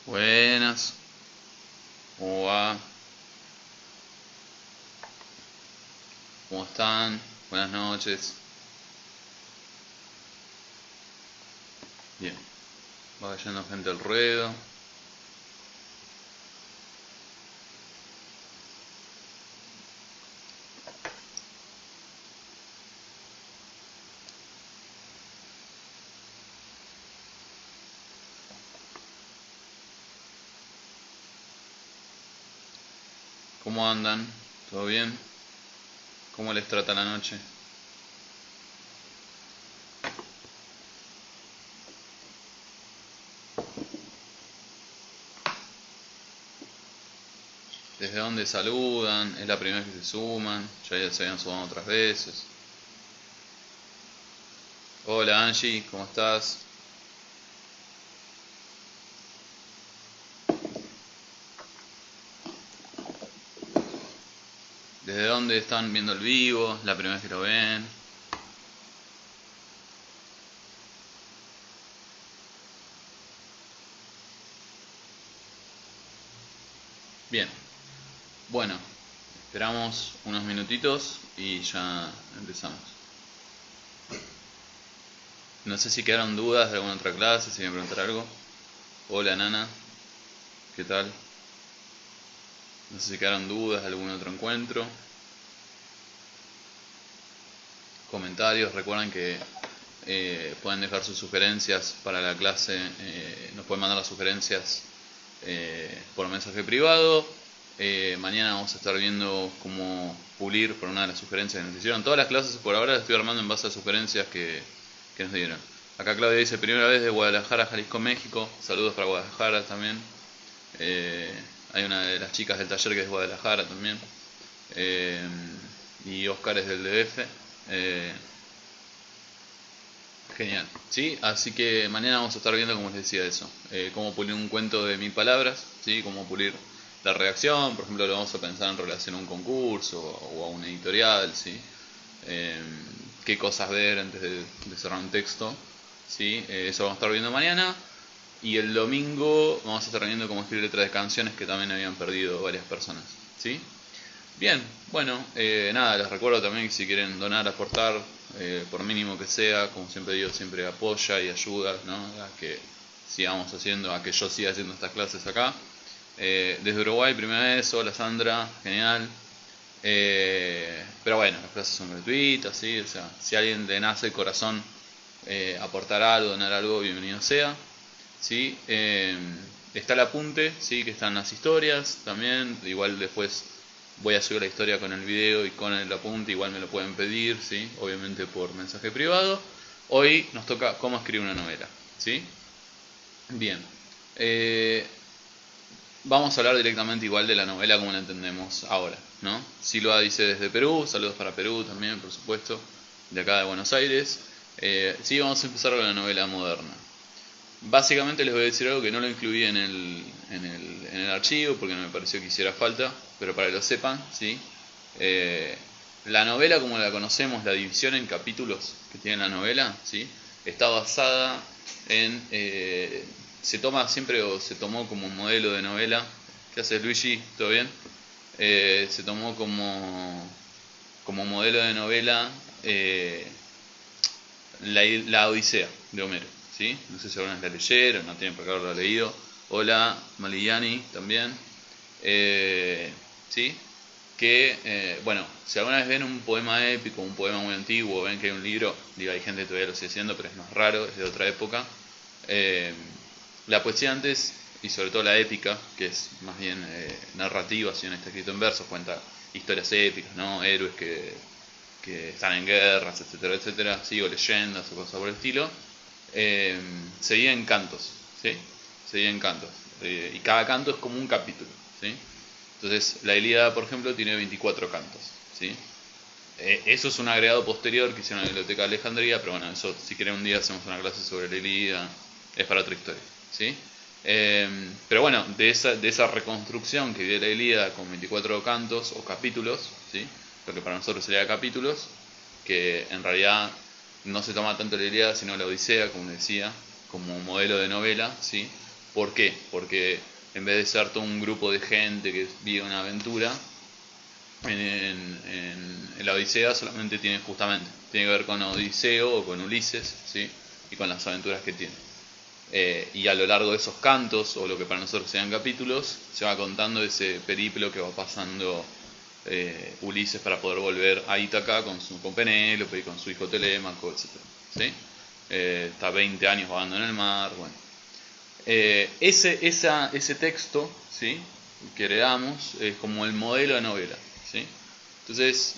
Buenas, ¿cómo va? ¿Cómo están? Buenas noches. Bien, va cayendo gente al ruedo. ¿Cómo andan? ¿Todo bien? ¿Cómo les trata la noche? ¿Desde dónde saludan? ¿Es la primera vez que se suman? ¿Ya se habían sumado otras veces? Hola Angie, ¿cómo estás? ¿Desde dónde están viendo el vivo? ¿La primera vez que lo ven? Bien, bueno, esperamos unos minutitos y ya empezamos. No sé si quedaron dudas de alguna otra clase, si me preguntar algo. Hola Nana, ¿qué tal? No sé si quedaron dudas de algún otro encuentro. Comentarios, recuerden que pueden dejar sus sugerencias para la clase, nos pueden mandar las sugerencias por mensaje privado. Mañana vamos a estar viendo cómo pulir por una de las sugerencias que nos hicieron. Todas las clases por ahora las estoy armando en base a sugerencias que nos dieron. Acá Claudia dice, primera vez de Guadalajara, Jalisco, México. Saludos para Guadalajara también. Hay una de las chicas del taller que es de Guadalajara también. Eh, y Oscar es del DF. Eh, Genial, ¿sí? Así que mañana vamos a estar viendo, como les decía, eso. Cómo pulir un cuento de 1000 palabras, ¿sí? Cómo pulir la redacción, por ejemplo, lo vamos a pensar en relación a un concurso o a una editorial, ¿sí? Eh, qué cosas ver antes de cerrar un texto, ¿sí? Eso vamos a estar viendo mañana. Y el domingo vamos a estar viendo cómo escribir letras de canciones que también habían perdido varias personas, ¿sí? Bien, bueno, nada, les recuerdo también que si quieren donar, aportar, por mínimo que sea, como siempre digo, siempre apoya y ayuda, ¿no? A que sigamos haciendo, a que yo siga haciendo estas clases acá. Desde Uruguay, primera vez, hola Sandra, genial. Pero bueno, las clases son gratuitas, ¿sí? O sea, si a alguien le nace el corazón aportar algo, donar algo, bienvenido sea, ¿sí? Está el apunte, ¿sí? Que están las historias también, igual después voy a subir la historia con el video y con el apunte, igual me lo pueden pedir, ¿sí? Obviamente por mensaje privado. Hoy nos toca cómo escribir una novela, ¿sí? Bien. Eh, Vamos a hablar directamente igual de la novela como la entendemos ahora, ¿no? Silva dice desde Perú, saludos para Perú también, por supuesto, de acá de Buenos Aires. Sí, vamos a empezar con la novela moderna. Básicamente les voy a decir algo que no lo incluí en el archivo porque no me pareció que hiciera falta, pero para que lo sepan, ¿sí? Eh, la novela como la conocemos, la división en capítulos que tiene la novela, ¿sí? Está basada en... se toma siempre o se tomó como un modelo de novela. ¿Qué haces, Luigi? ¿Todo bien? Se tomó como modelo de novela la Odisea de Homero, ¿sí? No sé si alguna vez la leyeron, no tienen por qué haberla leído. Hola, Maliani también. ¿Sí? Que, bueno, si alguna vez ven un poema épico, un poema muy antiguo, ven que hay un libro, digo, hay gente que todavía lo sigue haciendo, pero es más raro, es de otra época. Eh, la poesía antes, y sobre todo la épica, que es más bien narrativa, si no está escrito en versos, cuenta historias épicas, ¿no? Héroes que están en guerras, etcétera, etcétera, ¿sí? O leyendas o cosas por el estilo. Se divide en cantos, ¿sí? Se divide en cantos. Y cada canto es como un capítulo, ¿sí? Entonces, la Ilíada, por ejemplo, tiene 24 cantos, ¿sí? Eso es un agregado posterior que hicieron en la Biblioteca de Alejandría, pero bueno, eso si quieren un día hacemos una clase sobre la Ilíada, es para otra historia, ¿sí? Pero bueno, de esa reconstrucción que dio la Ilíada con 24 cantos o capítulos, ¿sí? Lo que para nosotros sería capítulos, que en realidad no se toma tanto la Ilíada sino la Odisea, como decía, como un modelo de novela, ¿sí? ¿Por qué? Porque en vez de ser todo un grupo de gente que vive una aventura, en la Odisea solamente tiene que ver con Odiseo o con Ulises, ¿sí? Y con las aventuras que tiene. Y a lo largo de esos cantos, o lo que para nosotros sean capítulos, se va contando ese periplo que va pasando Ulises para poder volver a Ítaca con Penélope y con su hijo Telémaco, etc. ¿Sí? Está 20 años vagando en el mar, bueno. Ese texto, ¿sí? Que heredamos es como el modelo de novela, ¿sí? Entonces,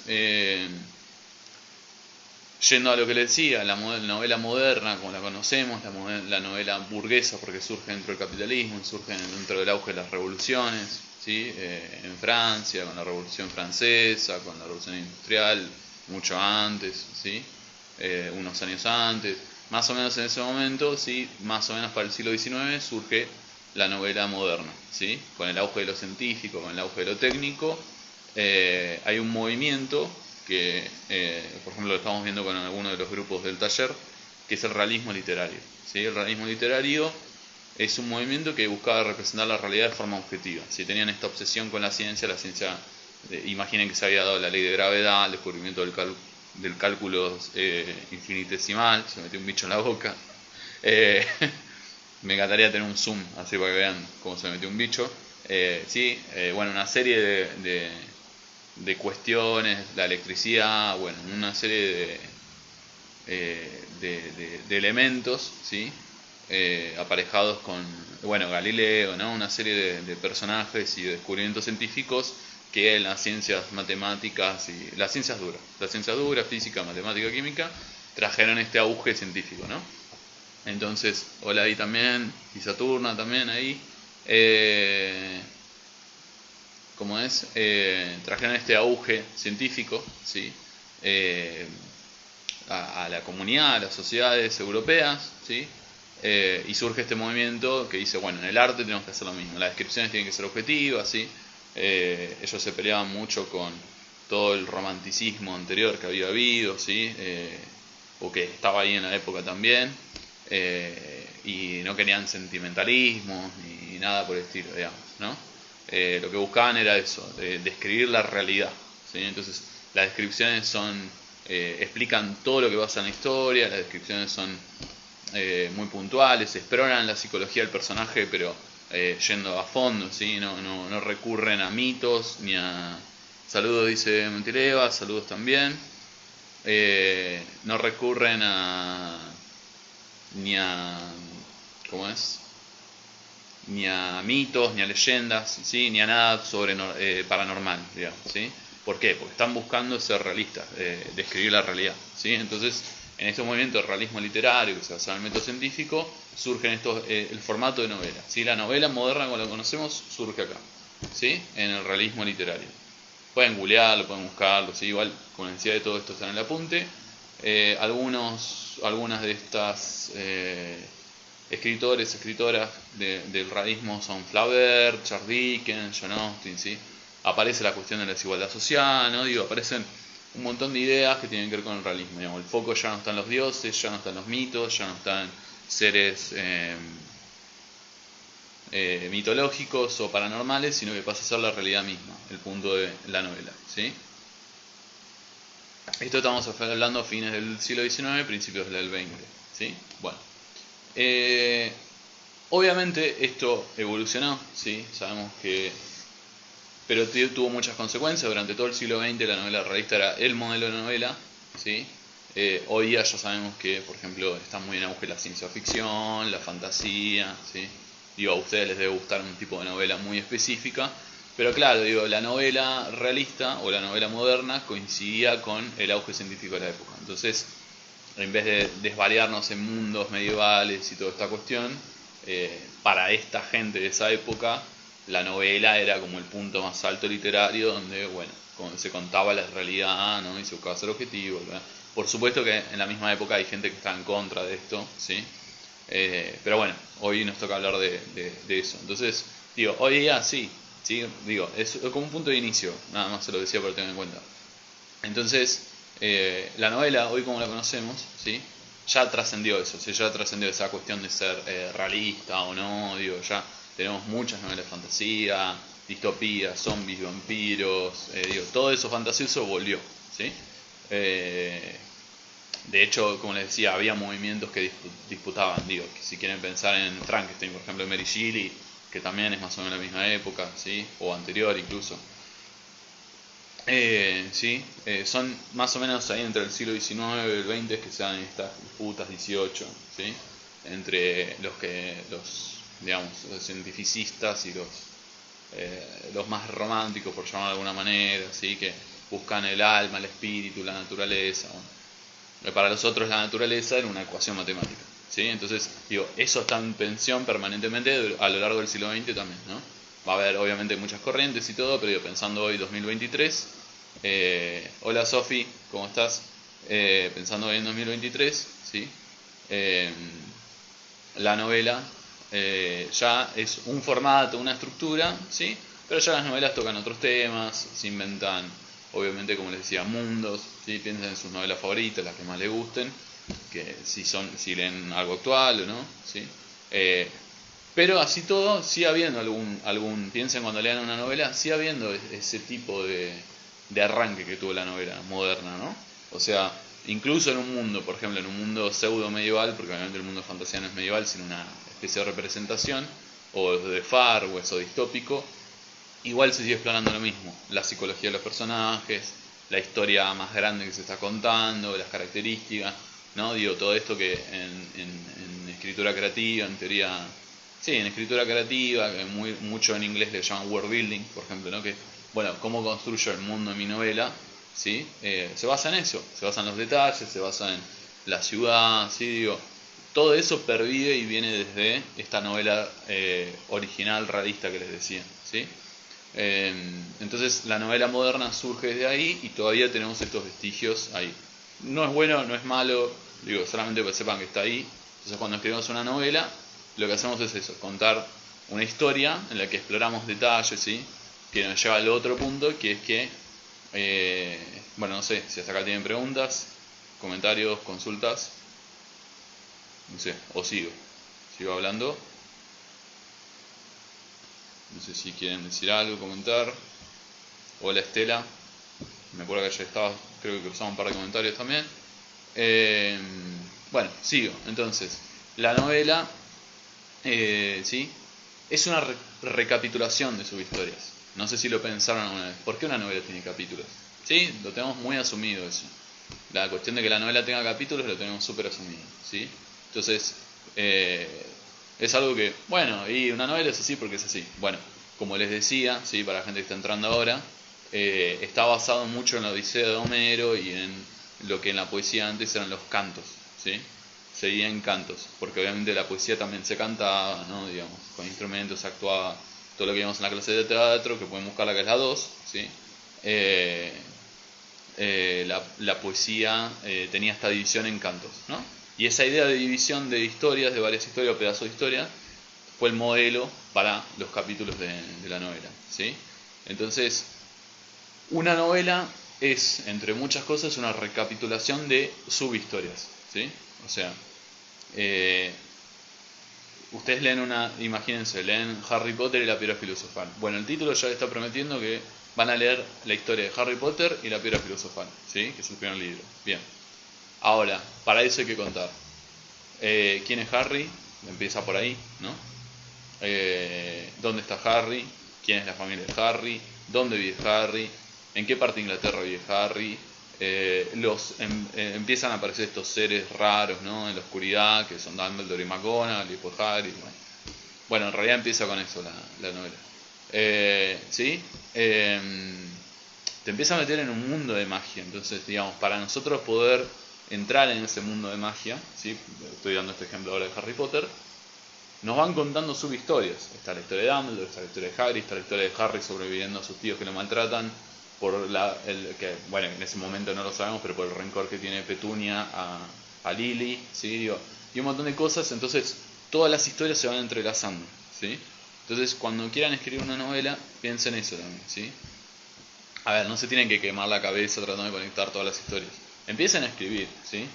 yendo a lo que le decía, la novela moderna, como la conocemos, la novela burguesa, porque surge dentro del capitalismo, surge dentro del auge de las revoluciones, ¿sí? En Francia, con la Revolución Francesa, con la Revolución Industrial, mucho antes, ¿sí? Unos años antes, más o menos en ese momento, ¿sí? Más o menos para el siglo XIX surge la novela moderna, ¿sí? Con el auge de lo científico, con el auge de lo técnico, hay un movimiento que, por ejemplo, lo estamos viendo con algunos de los grupos del taller, que es el realismo literario, ¿sí? El realismo literario es un movimiento que buscaba representar la realidad de forma objetiva. Si tenían esta obsesión con la ciencia, imaginen que se había dado la ley de gravedad, el descubrimiento del cálculo infinitesimal, se metió un bicho en la boca. Me encantaría tener un zoom, así para que vean cómo se metió un bicho. Bueno, una serie de cuestiones, la electricidad, bueno, una serie de elementos, ¿sí? Aparejados con, bueno, Galileo, ¿no? Una serie de personajes y de descubrimientos científicos que en las ciencias matemáticas y las ciencias duras, física, matemática, química, trajeron este auge científico, ¿no? Entonces, hola ahí también, y Saturna también ahí. Como es, trajeron este auge científico, ¿sí? A la comunidad, a las sociedades europeas, ¿sí? Y surge este movimiento que dice, bueno, en el arte tenemos que hacer lo mismo, las descripciones tienen que ser objetivas, ¿sí? Ellos se peleaban mucho con todo el romanticismo anterior que había habido, ¿sí? O que estaba ahí en la época también, y no querían sentimentalismo ni nada por el estilo, digamos, ¿no? Lo que buscaban era eso, describir la realidad, ¿sí? Entonces las descripciones explican todo lo que pasa en la historia, las descripciones son muy puntuales, exploran la psicología del personaje, pero yendo a fondo, ¿sí? No recurren a mitos ni a... Saludos, dice Montileva, saludos también. No recurren ni a... ¿Cómo es? Ni a mitos, ni a leyendas, ¿sí? Ni a nada paranormal, digamos, ¿sí? ¿Por qué? Porque están buscando ser realistas, describir la realidad, ¿sí? Entonces, en este movimiento del realismo literario, que se basa en el método científico, surge el formato de novela, ¿sí? La novela moderna, como la conocemos, surge acá, ¿sí? En el realismo literario. Pueden googlearlo, pueden buscarlo, ¿sí? Igual, como les decía, de todo esto está en el apunte. Algunas de estas... escritoras del realismo son Flaubert, Charles Dickens, John Austen, ¿sí? Aparece la cuestión de la desigualdad social, ¿no? Digo, aparecen un montón de ideas que tienen que ver con el realismo. Digamos, el foco ya no están los dioses, ya no están los mitos, ya no están seres mitológicos o paranormales, sino que pasa a ser la realidad misma, el punto de la novela, ¿sí? Esto estamos hablando a fines del siglo XIX, principios del XX, ¿sí? Bueno. Obviamente esto evolucionó, ¿sí? Sabemos que... Pero tuvo muchas consecuencias. Durante todo el siglo XX la novela realista era el modelo de novela, ¿sí? Hoy día ya sabemos que, por ejemplo, está muy en auge la ciencia ficción, la fantasía, ¿sí? Digo, a ustedes les debe gustar un tipo de novela muy específica, pero claro, digo, la novela realista o la novela moderna coincidía con el auge científico de la época. Entonces, en vez de desvariarnos en mundos medievales y toda esta cuestión, para esta gente de esa época, la novela era como el punto más alto literario donde, bueno, se contaba la realidad, ¿no? Y se buscaba ser objetivo, ¿verdad? Por supuesto que en la misma época hay gente que está en contra de esto, ¿sí? Pero bueno, hoy nos toca hablar de eso. Entonces, digo, hoy día sí, digo, es como un punto de inicio, nada más se lo decía para tener en cuenta. Entonces, la novela, hoy como la conocemos, ¿sí? ya trascendió eso, ¿sí? Ya trascendió esa cuestión de ser realista o no, digo, ya tenemos muchas novelas de fantasía, distopías, zombies, vampiros, digo, todo eso fantasioso volvió, ¿sí? Eh, de hecho, como les decía, había movimientos que disputaban, digo, que si quieren pensar en Frankenstein, por ejemplo, Mary Shelley, que también es más o menos la misma época, ¿sí? O anterior incluso. Sí, son más o menos ahí entre el siglo XIX y el XX que se dan estas disputas 18, ¿sí? Entre digamos, los cientificistas y los más románticos, por llamarlo de alguna manera, ¿sí? Que buscan el alma, el espíritu, la naturaleza. Bueno, para los otros la naturaleza era una ecuación matemática, ¿sí? Entonces, digo, eso está en tensión permanentemente a lo largo del siglo XX también, ¿no? Va a haber obviamente muchas corrientes y todo, pero digo, pensando hoy 2023, hola Sofi, ¿cómo estás? Pensando hoy en 2023, ¿sí? Eh, la novela ya es un formato, una estructura, ¿sí? Pero ya las novelas tocan otros temas, se inventan, obviamente, como les decía, mundos, ¿sí? Piensen en sus novelas favoritas, las que más les gusten, que si leen algo actual o no, ¿sí? Eh, pero así todo, sigue habiendo piensen cuando lean una novela, sigue habiendo ese tipo de arranque que tuvo la novela moderna, ¿no? O sea, incluso en un mundo, por ejemplo, en un mundo pseudo medieval, porque obviamente el mundo de fantasía no es medieval, sino una especie de representación, o de Far West o distópico, igual se sigue explorando lo mismo, la psicología de los personajes, la historia más grande que se está contando, las características, ¿no? Digo, todo esto que en escritura creativa, en teoría, sí, en escritura creativa, que mucho en inglés le llaman world building, por ejemplo, ¿no? Que, bueno, cómo construyo el mundo de mi novela, ¿sí? Se basa en eso, se basa en los detalles, se basa en la ciudad, ¿sí? Digo, todo eso pervive y viene desde esta novela original realista que les decía, ¿sí? Entonces la novela moderna surge desde ahí y todavía tenemos estos vestigios ahí. No es bueno, no es malo, digo, solamente para que sepan que está ahí. Entonces cuando escribimos una novela, lo que hacemos es eso, contar una historia en la que exploramos detalles, ¿sí? Que nos lleva al otro punto, que es que, bueno, no sé, si hasta acá tienen preguntas, comentarios, consultas, no sé, o sigo hablando. No sé si quieren decir algo, comentar. Hola Estela. Me acuerdo que ayer estaba, creo que cruzamos un par de comentarios también. Bueno, sigo. Entonces, la novela, ¿sí? Es una recapitulación de sus historias. No sé si lo pensaron alguna vez. ¿Por qué una novela tiene capítulos? ¿Sí? Lo tenemos muy asumido eso. La cuestión de que la novela tenga capítulos lo tenemos súper asumido, ¿sí? Entonces, es algo que, bueno, y una novela es así porque es así. Bueno, como les decía, ¿sí? Para la gente que está entrando ahora, está basado mucho en la Odisea de Homero y en lo que en la poesía antes eran los cantos, ¿sí? Seguían cantos, porque obviamente la poesía también se cantaba, ¿no? Digamos, con instrumentos, se actuaba, todo lo que vimos en la clase de teatro, que pueden buscar la que es la 2, ¿sí? La poesía tenía esta división en cantos, ¿no? Y esa idea de división de historias, de varias historias o pedazos de historia, fue el modelo para los capítulos de la novela, ¿sí? Entonces, una novela es, entre muchas cosas, una recapitulación de subhistorias, ¿sí? O sea, ustedes imagínense, leen Harry Potter y la piedra filosofal. Bueno, el título ya está prometiendo que van a leer la historia de Harry Potter y la piedra filosofal, ¿sí? Que es el primer libro. Bien. Ahora, para eso hay que contar. ¿Quién es Harry? Empieza por ahí, ¿no? ¿Dónde está Harry? ¿Quién es la familia de Harry? ¿Dónde vive Harry? ¿En qué parte de Inglaterra vive Harry? Empiezan a aparecer estos seres raros, ¿no? En la oscuridad, que son Dumbledore y McGonagall, y después Harry. Bueno, en realidad empieza con eso la novela. ¿Sí? Te empieza a meter en un mundo de magia. Entonces, digamos, para nosotros poder entrar en ese mundo de magia, ¿sí? Estoy dando este ejemplo ahora de Harry Potter, nos van contando subhistorias. Está la historia de Dumbledore, está la historia de Harry, está la historia de Harry sobreviviendo a sus tíos que lo maltratan, bueno, en ese momento no lo sabemos, pero por el rencor que tiene Petunia a Lily, ¿sí? Digo, y un montón de cosas. Entonces, todas las historias se van entrelazando, ¿sí? Entonces, cuando quieran escribir una novela, piensen eso también, ¿sí? A ver, no se tienen que quemar la cabeza tratando de conectar todas las historias. Empiecen a escribir, ¿sí?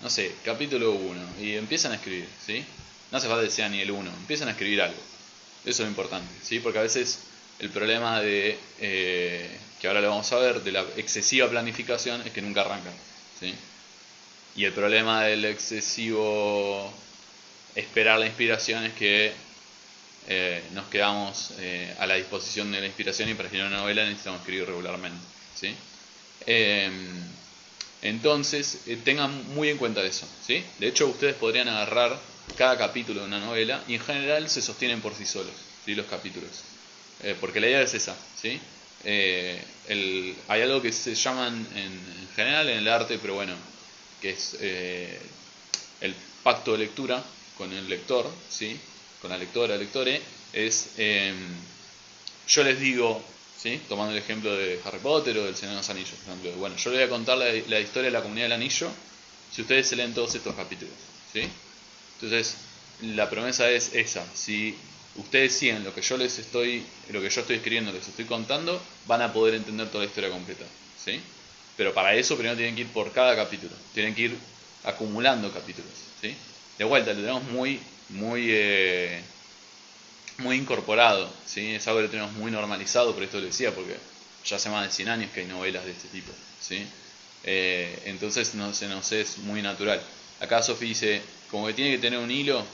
no sé, capítulo 1, y empiezan a escribir, ¿sí? No hace falta que sea ni el 1, empiezan a escribir algo. Eso es lo importante, ¿sí? Porque a veces el problema de, que ahora lo vamos a ver, de la excesiva planificación es que nunca arrancan, ¿sí? Y el problema del excesivo esperar la inspiración es que nos quedamos a la disposición de la inspiración, y para escribir una novela necesitamos escribir regularmente, ¿sí? Entonces, tengan muy en cuenta eso, ¿sí? De hecho, ustedes podrían agarrar cada capítulo de una novela y en general se sostienen por sí solos, ¿sí? Los capítulos. Porque la idea es esa, ¿sí? Hay algo que se llaman en general en el arte, pero bueno, que es el pacto de lectura con el lector, ¿sí? Con la lectora, lectore, es yo les digo, ¿sí? Tomando el ejemplo de Harry Potter o del Señor de los Anillos, por ejemplo, bueno, yo les voy a contar la historia de la Comunidad del Anillo si ustedes se leen todos estos capítulos, ¿sí? Entonces, la promesa es esa: si ustedes siguen lo que yo estoy escribiendo, les estoy contando, van a poder entender toda la historia completa, ¿sí? Pero para eso primero tienen que ir por cada capítulo, tienen que ir acumulando capítulos, ¿sí? De vuelta, lo tenemos muy incorporado, ¿sí? Es algo que lo tenemos muy normalizado, por esto lo decía, porque ya hace más de 100 años que hay novelas de este tipo, ¿sí? Entonces se nos es muy natural. Acá Sofi dice, como que tiene que tener un hilo.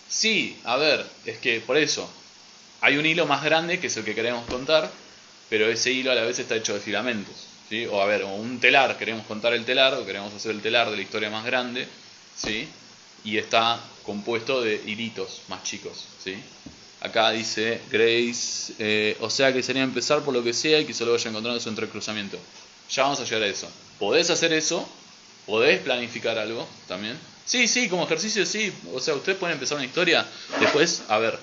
Sí, a ver, es que por eso hay un hilo más grande que es el que queremos contar, pero ese hilo a la vez está hecho de filamentos, ¿sí? O a ver, o un telar, queremos contar el telar, o queremos hacer el telar de la historia más grande, ¿sí? Y está compuesto de hilitos más chicos, ¿sí? Acá dice Grace, o sea que sería empezar por lo que sea y que solo vaya encontrando su entrecruzamiento. Ya vamos a llegar a eso. ¿Podés hacer eso? ¿Podés planificar algo también? Sí, como ejercicio sí. O sea, ustedes pueden empezar una historia. Después, a ver,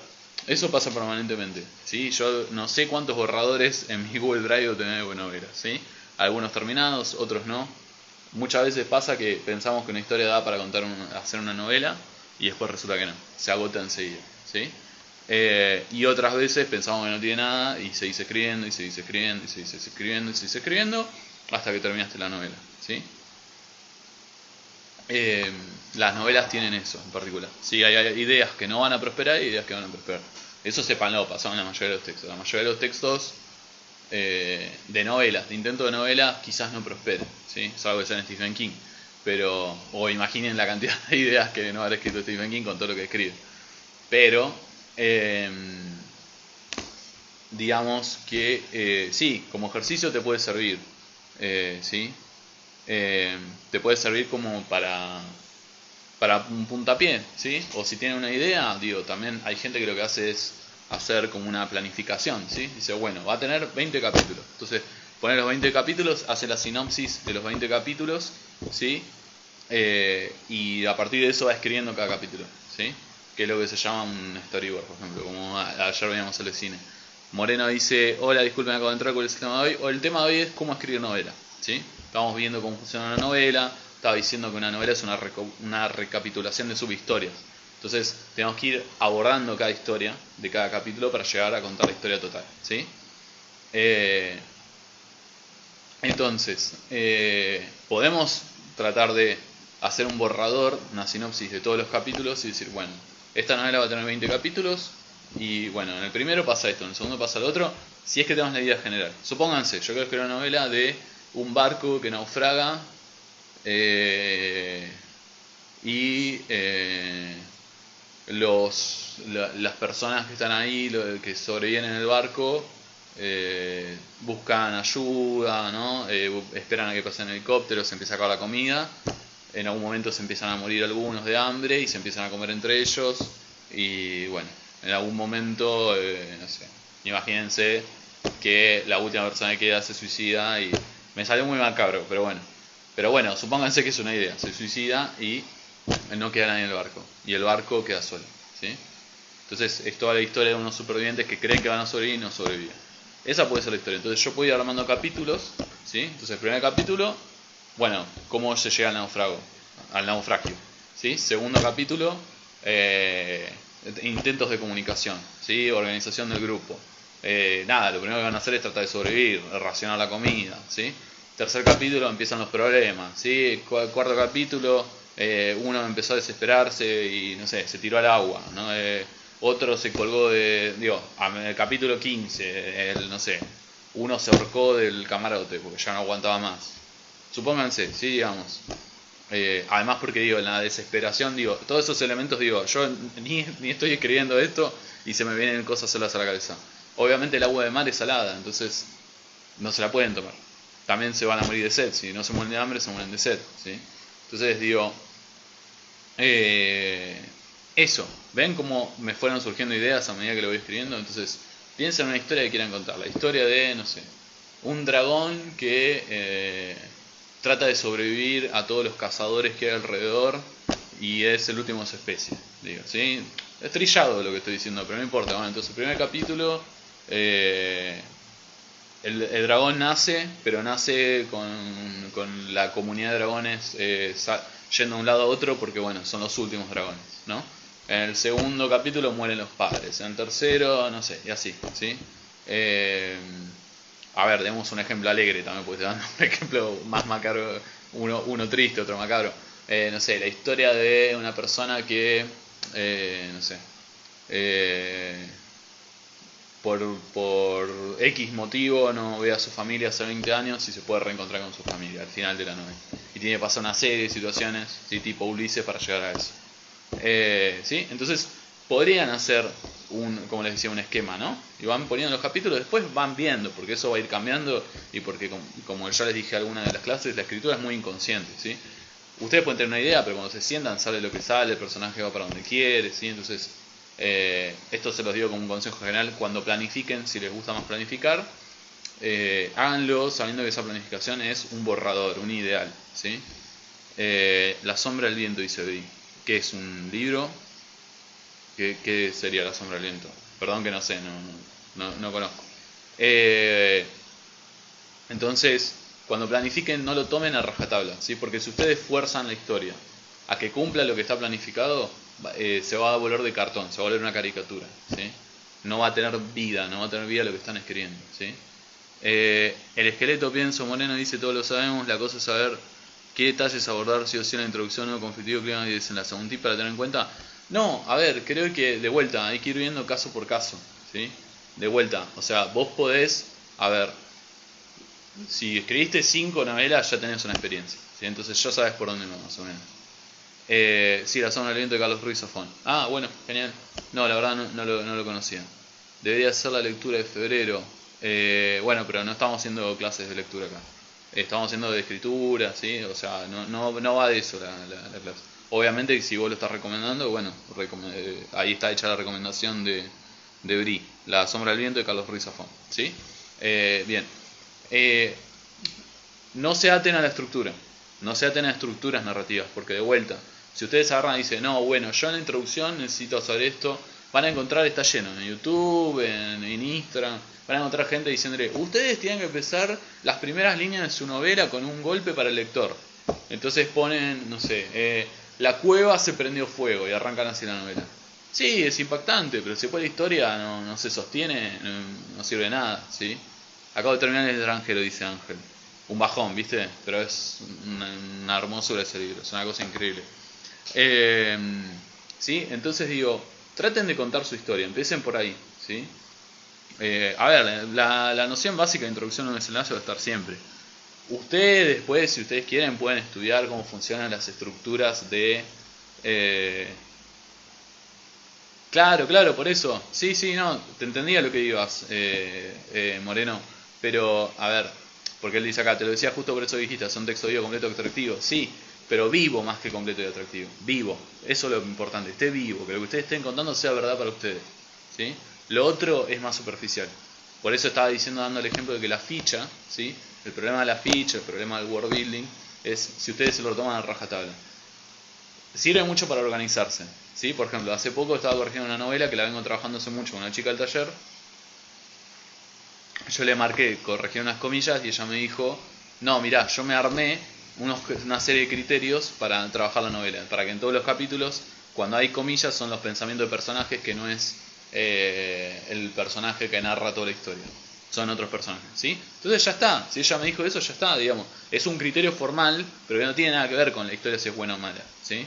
eso pasa permanentemente, ¿sí? Yo no sé cuántos borradores en mi Google Drive tengo de novelas, ¿sí? Algunos terminados, otros no. Muchas veces pasa que pensamos que una historia da para hacer una novela y después resulta que no, se agota enseguida, ¿sí? Y otras veces pensamos que no tiene nada y se dice escribiendo, y se dice escribiendo, y se dice escribiendo, y se dice escribiendo hasta que terminaste la novela, ¿sí? Las novelas tienen eso en particular, ¿sí? Hay ideas que no van a prosperar y ideas que van a prosperar. Eso sépanlo, pasó en la mayoría de los textos. La mayoría de los textos de novelas, de intento de novela, quizás no prospere, ¿sí? Salvo que sea en Stephen King, pero, o imaginen la cantidad de ideas que no habrá escrito Stephen King con todo lo que escribe, pero digamos que sí, como ejercicio te puede servir, ¿sí? Te puede servir como para un puntapié, ¿sí? O si tienen una idea, digo, también hay gente que lo que hace es hacer como una planificación, ¿sí? Dice, bueno, va a tener 20 capítulos. Entonces, pone los 20 capítulos, hace la sinopsis de los 20 capítulos, ¿sí? Y a partir de eso va escribiendo cada capítulo, ¿sí? Que es lo que se llama un storyboard, por ejemplo, como ayer veníamos al cine. Moreno dice, hola, disculpen, acabo de entrar, ¿cuál es el tema de hoy? O el tema de hoy es cómo escribir novela, ¿sí? Estamos viendo cómo funciona una novela, estaba diciendo que una novela es una recapitulación de subhistorias. Entonces tenemos que ir abordando cada historia de cada capítulo para llegar a contar la historia total, ¿sí? Entonces, podemos tratar de hacer un borrador, una sinopsis de todos los capítulos y decir, bueno, esta novela va a tener 20 capítulos y bueno, en el primero pasa esto, en el segundo pasa lo otro, si es que tenemos la idea general. Supónganse, yo quiero escribir una novela de un barco que naufraga y las personas que están ahí, que sobreviven en el barco, buscan ayuda, ¿no? Esperan a que pasen helicópteros, se empieza a acabar la comida, en algún momento se empiezan a morir algunos de hambre y se empiezan a comer entre ellos, y bueno, en algún momento, no sé, imagínense que la última persona que queda se suicida y me salió muy macabro, pero bueno, supónganse que es una idea, se suicida y no queda nadie en el barco y el barco queda solo, ¿sí? Entonces es toda la historia de unos supervivientes que creen que van a sobrevivir y no sobreviven. Esa puede ser la historia. Entonces yo puedo ir armando capítulos, ¿sí? Entonces el primer capítulo, bueno, cómo se llega al naufragio, ¿sí? Segundo capítulo, intentos de comunicación, ¿sí? Organización del grupo. Nada, lo primero que van a hacer es tratar de sobrevivir, racionar la comida, ¿sí? Tercer capítulo empiezan los problemas, ¿sí? Cuarto capítulo, uno empezó a desesperarse y, no sé, se tiró al agua, ¿no? Otro se colgó en el capítulo 15, no sé, uno se ahorcó del camarote porque ya no aguantaba más. Supónganse, sí, digamos. Además porque digo, en la desesperación, digo, todos esos elementos, digo, yo ni estoy escribiendo esto y se me vienen cosas solas a la cabeza. Obviamente el agua de mar es salada, entonces no se la pueden tomar. También se van a morir de sed, si no se mueren de hambre, se mueren de sed, ¿sí? Entonces digo, eso, ven cómo me fueron surgiendo ideas a medida que lo voy escribiendo. Entonces piensa en una historia que quieran contar, la historia de, no sé, un dragón que trata de sobrevivir a todos los cazadores que hay alrededor y es el último de su especie, digo, ¿sí? Es trillado lo que estoy diciendo, pero no importa. Bueno, entonces el primer capítulo, el dragón nace, pero nace con la comunidad de dragones yendo de un lado a otro porque, bueno, son los últimos dragones, ¿no? En el segundo capítulo mueren los padres, en el tercero, no sé, y así, ¿sí? A ver, demos un ejemplo alegre también, porque te dan un ejemplo más macabro, uno triste, otro macabro. No sé, la historia de una persona que, no sé, por X motivo no ve a su familia hace 20 años y se puede reencontrar con su familia al final de la novela. Y tiene que pasar una serie de situaciones, ¿sí? Tipo Ulises para llegar a eso. ¿Sí? Entonces podrían hacer como les decía, un esquema, ¿no? Y van poniendo los capítulos, después van viendo, porque eso va a ir cambiando y porque, como ya les dije en alguna de las clases, la escritura es muy inconsciente, ¿sí? Ustedes pueden tener una idea, pero cuando se sientan sale lo que sale, el personaje va para donde quiere, ¿sí? Entonces, esto se los digo como un consejo general: cuando planifiquen, si les gusta más planificar, háganlo sabiendo que esa planificación es un borrador, un ideal, ¿sí? La sombra del viento, dice Bri, que es un libro. ¿Qué sería La sombra del viento? Perdón que no sé, no conozco. Entonces, cuando planifiquen, no lo tomen a rajatabla, ¿sí? Porque si ustedes fuerzan la historia a que cumpla lo que está planificado, se va a volver de cartón, se va a volver una caricatura, ¿sí? No va a tener vida, no va a tener vida lo que están escribiendo, ¿sí? El esqueleto, pienso, Moreno dice, todos lo sabemos, la cosa es saber qué detalles abordar sí o sí en la introducción, no conflictivo, clima y desenlace. ¿Un tip para tener en cuenta? No, a ver, creo que de vuelta, hay que ir viendo caso por caso, ¿sí? De vuelta, o sea, vos podés, a ver, si escribiste 5 novelas ya tenés una experiencia, ¿sí? Entonces ya sabes por dónde va, más o menos. Sí, La sombra del viento de Carlos Ruiz Zafón. Ah, bueno, genial. No, la verdad no lo conocía. Debería ser la lectura de febrero. Bueno, pero no estamos haciendo clases de lectura acá. Estamos haciendo de escritura, ¿sí? O sea, no va de eso la clase. Obviamente, si vos lo estás recomendando, bueno, ahí está hecha la recomendación de Bri, La sombra del viento de Carlos Ruiz Zafón, ¿sí? Bien. No se aten a la estructura, no se aten a estructuras narrativas, porque de vuelta, si ustedes agarran y dicen, no, bueno, yo en la introducción necesito hacer esto, van a encontrar, está lleno en YouTube, en Instagram, van a encontrar gente diciéndole, ustedes tienen que empezar las primeras líneas de su novela con un golpe para el lector. Entonces ponen, no sé, la cueva se prendió fuego y arrancan así la novela. Sí, es impactante, pero si después la historia no se sostiene, no sirve de nada, ¿sí? Acabo de terminar El extranjero, dice Ángel. Un bajón, ¿viste? Pero es una hermosura ese libro, es una cosa increíble. ¿Sí? Entonces digo, traten de contar su historia, empiecen por ahí, ¿sí? A ver, la noción básica de introducción a un desenlace va a estar siempre. Ustedes después, si ustedes quieren, pueden estudiar cómo funcionan las estructuras de... Claro, por eso. Sí, no, te entendía lo que ibas, Moreno. Pero, a ver, porque él dice acá, te lo decía justo por eso dijiste, es un texto vivo, completo y atractivo. Sí, pero vivo más que completo y atractivo. Vivo, eso es lo importante, esté vivo, que lo que ustedes estén contando sea verdad para ustedes, ¿sí? Lo otro es más superficial. Por eso estaba dando el ejemplo de que la ficha, ¿sí? El problema de la ficha, el problema del world building, es si ustedes se lo toman a rajatabla. Sirve mucho para organizarse, ¿sí? Por ejemplo, hace poco estaba corrigiendo una novela que la vengo trabajando hace mucho con una chica del taller. Yo le marqué, corregí unas comillas y ella me dijo, no, mirá, yo me armé una serie de criterios para trabajar la novela, para que en todos los capítulos, cuando hay comillas, son los pensamientos de personajes, que no es el personaje que narra toda la historia, son otros personajes, ¿sí? Entonces ya está, si ella me dijo eso, ya está, digamos. Es un criterio formal, pero que no tiene nada que ver con la historia si es buena o mala, ¿sí?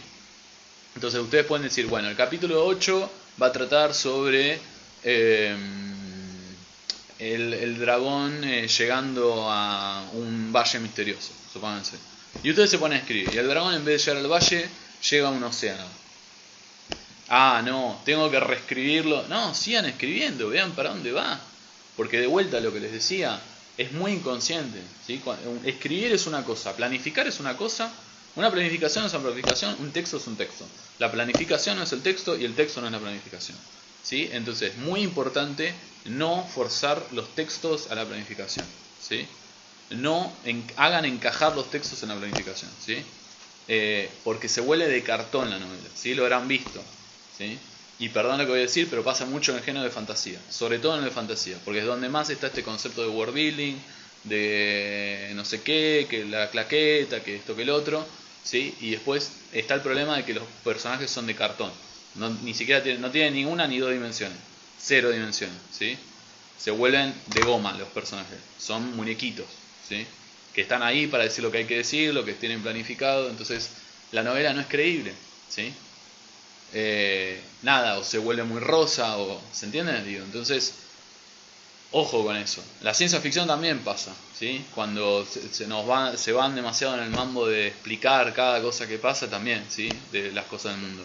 Entonces ustedes pueden decir, bueno, el capítulo 8 va a tratar sobre el dragón llegando a un valle misterioso, supónganse. Y ustedes se ponen a escribir, y el dragón en vez de llegar al valle, llega a un océano. Ah, no, tengo que reescribirlo. No, sigan escribiendo, vean para dónde va. Porque de vuelta lo que les decía, es muy inconsciente, ¿sí? Escribir es una cosa, planificar es una cosa, una planificación es una planificación, un texto es un texto. La planificación no es el texto y el texto no es la planificación, ¿sí? Entonces, muy importante no forzar los textos a la planificación, ¿sí? No hagan encajar los textos en la planificación, ¿sí? Porque se vuelve de cartón la novela, ¿sí? Lo habrán visto, ¿sí? Y perdón lo que voy a decir, pero pasa mucho en el género de fantasía, sobre todo en el de fantasía, porque es donde más está este concepto de world building, de no sé qué, que la claqueta, que esto, que el otro, ¿sí? Y después está el problema de que los personajes son de cartón, ni siquiera no tienen ninguna ni dos dimensiones, cero dimensiones, ¿sí? Se vuelven de goma los personajes, son muñequitos, ¿sí? Que están ahí para decir lo que hay que decir, lo que tienen planificado, entonces la novela no es creíble, ¿sí? Nada, o se vuelve muy rosa, o ¿se entiende? Digo, entonces, ojo con eso. La ciencia ficción también pasa, ¿sí? Cuando se van demasiado en el mambo de explicar cada cosa que pasa también, ¿sí? De las cosas del mundo.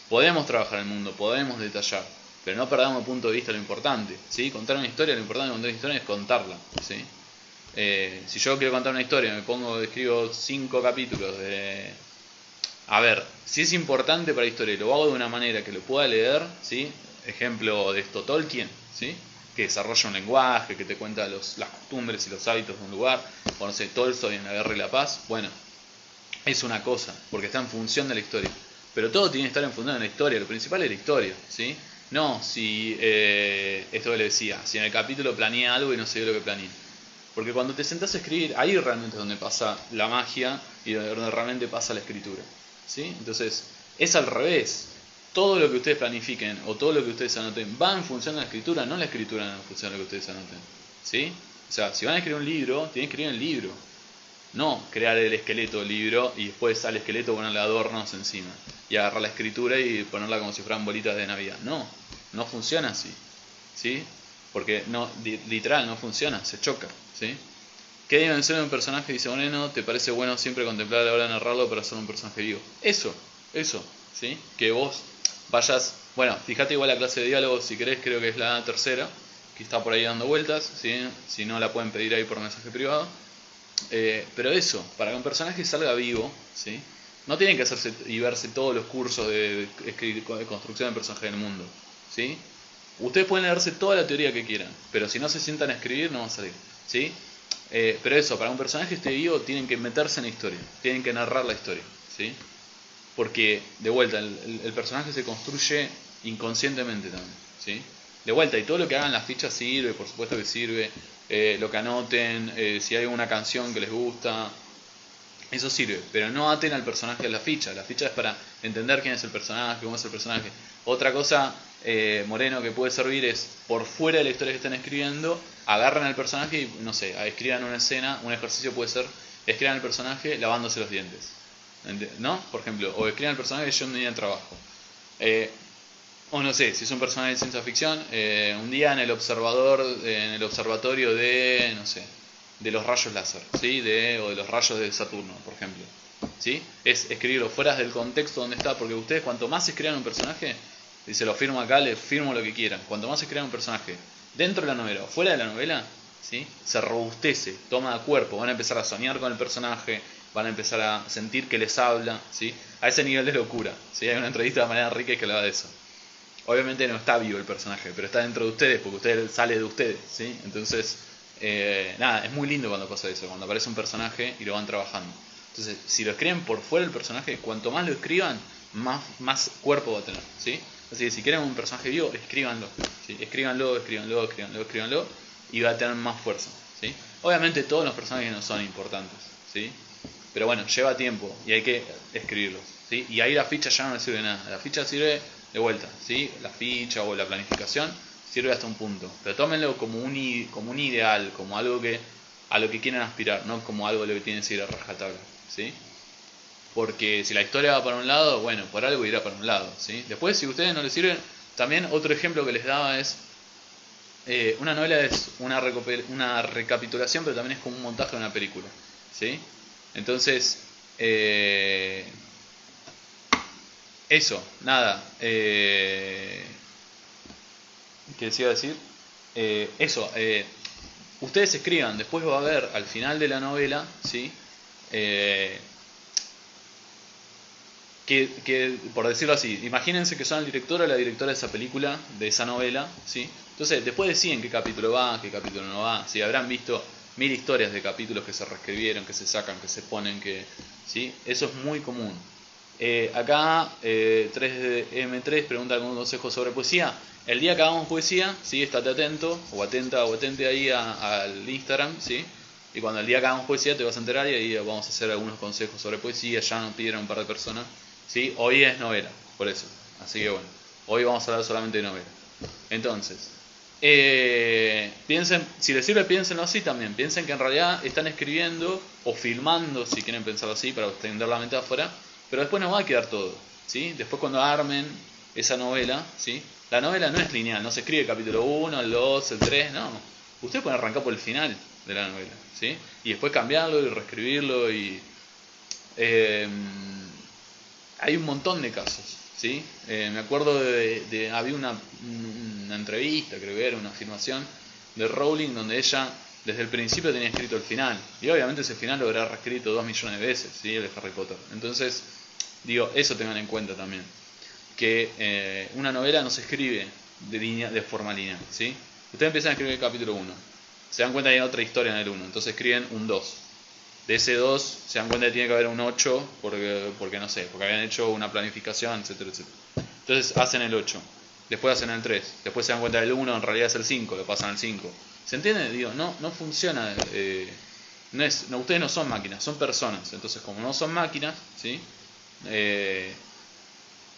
Podemos trabajar el mundo, podemos detallar, pero no perdamos el punto de vista lo importante, ¿sí? Contar una historia, lo importante de contar una historia es contarla, ¿sí? Si yo quiero contar una historia, escribo 5 capítulos de... A ver, si es importante para la historia y lo hago de una manera que lo pueda leer, ¿sí? Ejemplo de esto, Tolkien, ¿sí? Que desarrolla un lenguaje, que te cuenta las costumbres y los hábitos de un lugar, o no sé, Tolstoy en La Guerra y la Paz, bueno, es una cosa, porque está en función de la historia. Pero todo tiene que estar en función de la historia, lo principal es la historia, ¿sí? No, si, esto que le decía, si en el capítulo planea algo y no se ve lo que planea. Porque cuando te sentás a escribir, ahí realmente es donde pasa la magia y donde realmente pasa la escritura, ¿sí? Entonces, es al revés. Todo lo que ustedes planifiquen o todo lo que ustedes anoten va en función de la escritura, no la escritura en función de lo que ustedes anoten, ¿sí? O sea, si van a escribir un libro, tienen que escribir el libro. No crear el esqueleto del libro y después al esqueleto ponerle adornos encima. Y agarrar la escritura y ponerla como si fueran bolitas de Navidad. No, no funciona así, ¿sí? Porque no, literal no funciona, se choca, ¿sí? ¿Qué dimensión de un personaje, dice Moreno, te parece bueno siempre contemplar a la hora de narrarlo para ser un personaje vivo? Eso, ¿sí? Que vos vayas, bueno, fíjate igual la clase de diálogo, si querés, creo que es la tercera, que está por ahí dando vueltas, ¿sí? Si no la pueden pedir ahí por mensaje privado. Pero eso, para que un personaje salga vivo, ¿sí? No tienen que hacerse y verse todos los cursos de construcción de personaje del mundo, ¿sí? Ustedes pueden leerse toda la teoría que quieran, pero si no se sientan a escribir no va a salir, ¿sí? Pero eso, para que un personaje esté vivo tienen que meterse en la historia, tienen que narrar la historia, ¿sí? Porque, de vuelta, el personaje se construye inconscientemente también, ¿sí? De vuelta, y todo lo que hagan las fichas sirve, por supuesto que sirve, lo que anoten, si hay una canción que les gusta, eso sirve, pero no aten al personaje a la ficha es para entender quién es el personaje, cómo es el personaje. Otra cosa, Moreno, que puede servir es, por fuera de la historia que están escribiendo, agarran al personaje y, no sé, escriban una escena, un ejercicio puede ser, escriban al personaje lavándose los dientes, ¿no? Por ejemplo, o escriban al personaje yendo un día de trabajo. O no sé, si es un personaje de ciencia ficción, un día en el observatorio de, no sé, de los rayos láser, ¿sí? O de los rayos de Saturno, por ejemplo, ¿sí? Es escribirlo fuera del contexto donde está, porque ustedes cuanto más escriban un personaje, y se lo firmo acá, le firmo lo que quieran, cuanto más escriban un personaje dentro de la novela o fuera de la novela, ¿sí? Se robustece, toma cuerpo, van a empezar a soñar con el personaje, van a empezar a sentir que les habla, ¿sí? A ese nivel de locura, ¿sí? Hay una entrevista de Mariana Enríquez que hablaba de eso. Obviamente no está vivo el personaje, pero está dentro de ustedes, porque usted sale de ustedes, ¿sí? Entonces, nada, es muy lindo cuando pasa eso, cuando aparece un personaje y lo van trabajando. Entonces, si lo escriben por fuera del personaje, cuanto más lo escriban, más cuerpo va a tener, ¿sí? Así que si quieren un personaje vivo, escríbanlo, ¿sí? Escríbanlo, y va a tener más fuerza, ¿sí? Obviamente todos los personajes no son importantes, ¿sí? Pero bueno, lleva tiempo y hay que escribirlos, ¿sí? Y ahí la ficha ya no le sirve de nada. La ficha sirve de vuelta, ¿sí? La ficha o la planificación sirve hasta un punto. Pero tómenlo como un ideal, como algo que a lo que quieren aspirar, no como algo a lo que tienen que seguir a rajatabla, ¿sí? Porque si la historia va para un lado, bueno, por algo irá para un lado, ¿sí? Después, si a ustedes no les sirven, también otro ejemplo que les daba es, una novela es una recapitulación, pero también es como un montaje de una película, ¿sí? Entonces, eso, nada. ¿Qué les iba a decir? Eso, ustedes escriban, después va a haber al final de la novela, ¿sí? Que, por decirlo así, imagínense que son el director o la directora de esa película, de esa novela, ¿sí? Entonces, después deciden qué capítulo va, qué capítulo no va, ¿sí? Habrán visto 1000 historias de capítulos que se reescribieron, que se sacan, que se ponen, ¿sí? Eso es muy común. Acá, 3M3 pregunta algún consejo sobre poesía. El día que hagamos poesía, ¿sí? Estate atento, o atenta, o atente ahí al Instagram, ¿sí? Y cuando el día que hagamos poesía te vas a enterar y ahí vamos a hacer algunos consejos sobre poesía. Ya nos pidieron un par de personas, ¿sí? Hoy es novela, por eso. Así que bueno, hoy vamos a hablar solamente de novela. Entonces, piensen, si les sirve, piénsenlo así también. Piensen que en realidad están escribiendo o filmando, si quieren pensarlo así, para extender la metáfora. Pero después no va a quedar todo, ¿sí? Después cuando armen esa novela, ¿sí? La novela no es lineal, no se escribe el capítulo 1, el 2, el 3, no. Ustedes pueden arrancar por el final de la novela, ¿sí? Y después cambiarlo y reescribirlo y... hay un montón de casos, ¿sí? Me acuerdo había una entrevista, creo que era una afirmación de Rowling donde ella desde el principio tenía escrito el final. Y obviamente ese final lo habrá reescrito 2 millones de veces, ¿sí? El de Harry Potter. Entonces, digo, eso tengan en cuenta también. Que una novela no se escribe de forma lineal, ¿sí? Ustedes empiezan a escribir el capítulo 1. Se dan cuenta que hay otra historia en el 1. Entonces escriben un 2. De ese 2 se dan cuenta que tiene que haber un 8 porque no sé, porque habían hecho una planificación, etcétera, etcétera. Entonces hacen el 8. Después hacen el 3. Después se dan cuenta que el 1 en realidad es el 5. Lo pasan al 5. ¿Se entiende? Digo, no funciona. Ustedes no son máquinas, son personas. Entonces, como no son máquinas, ¿sí?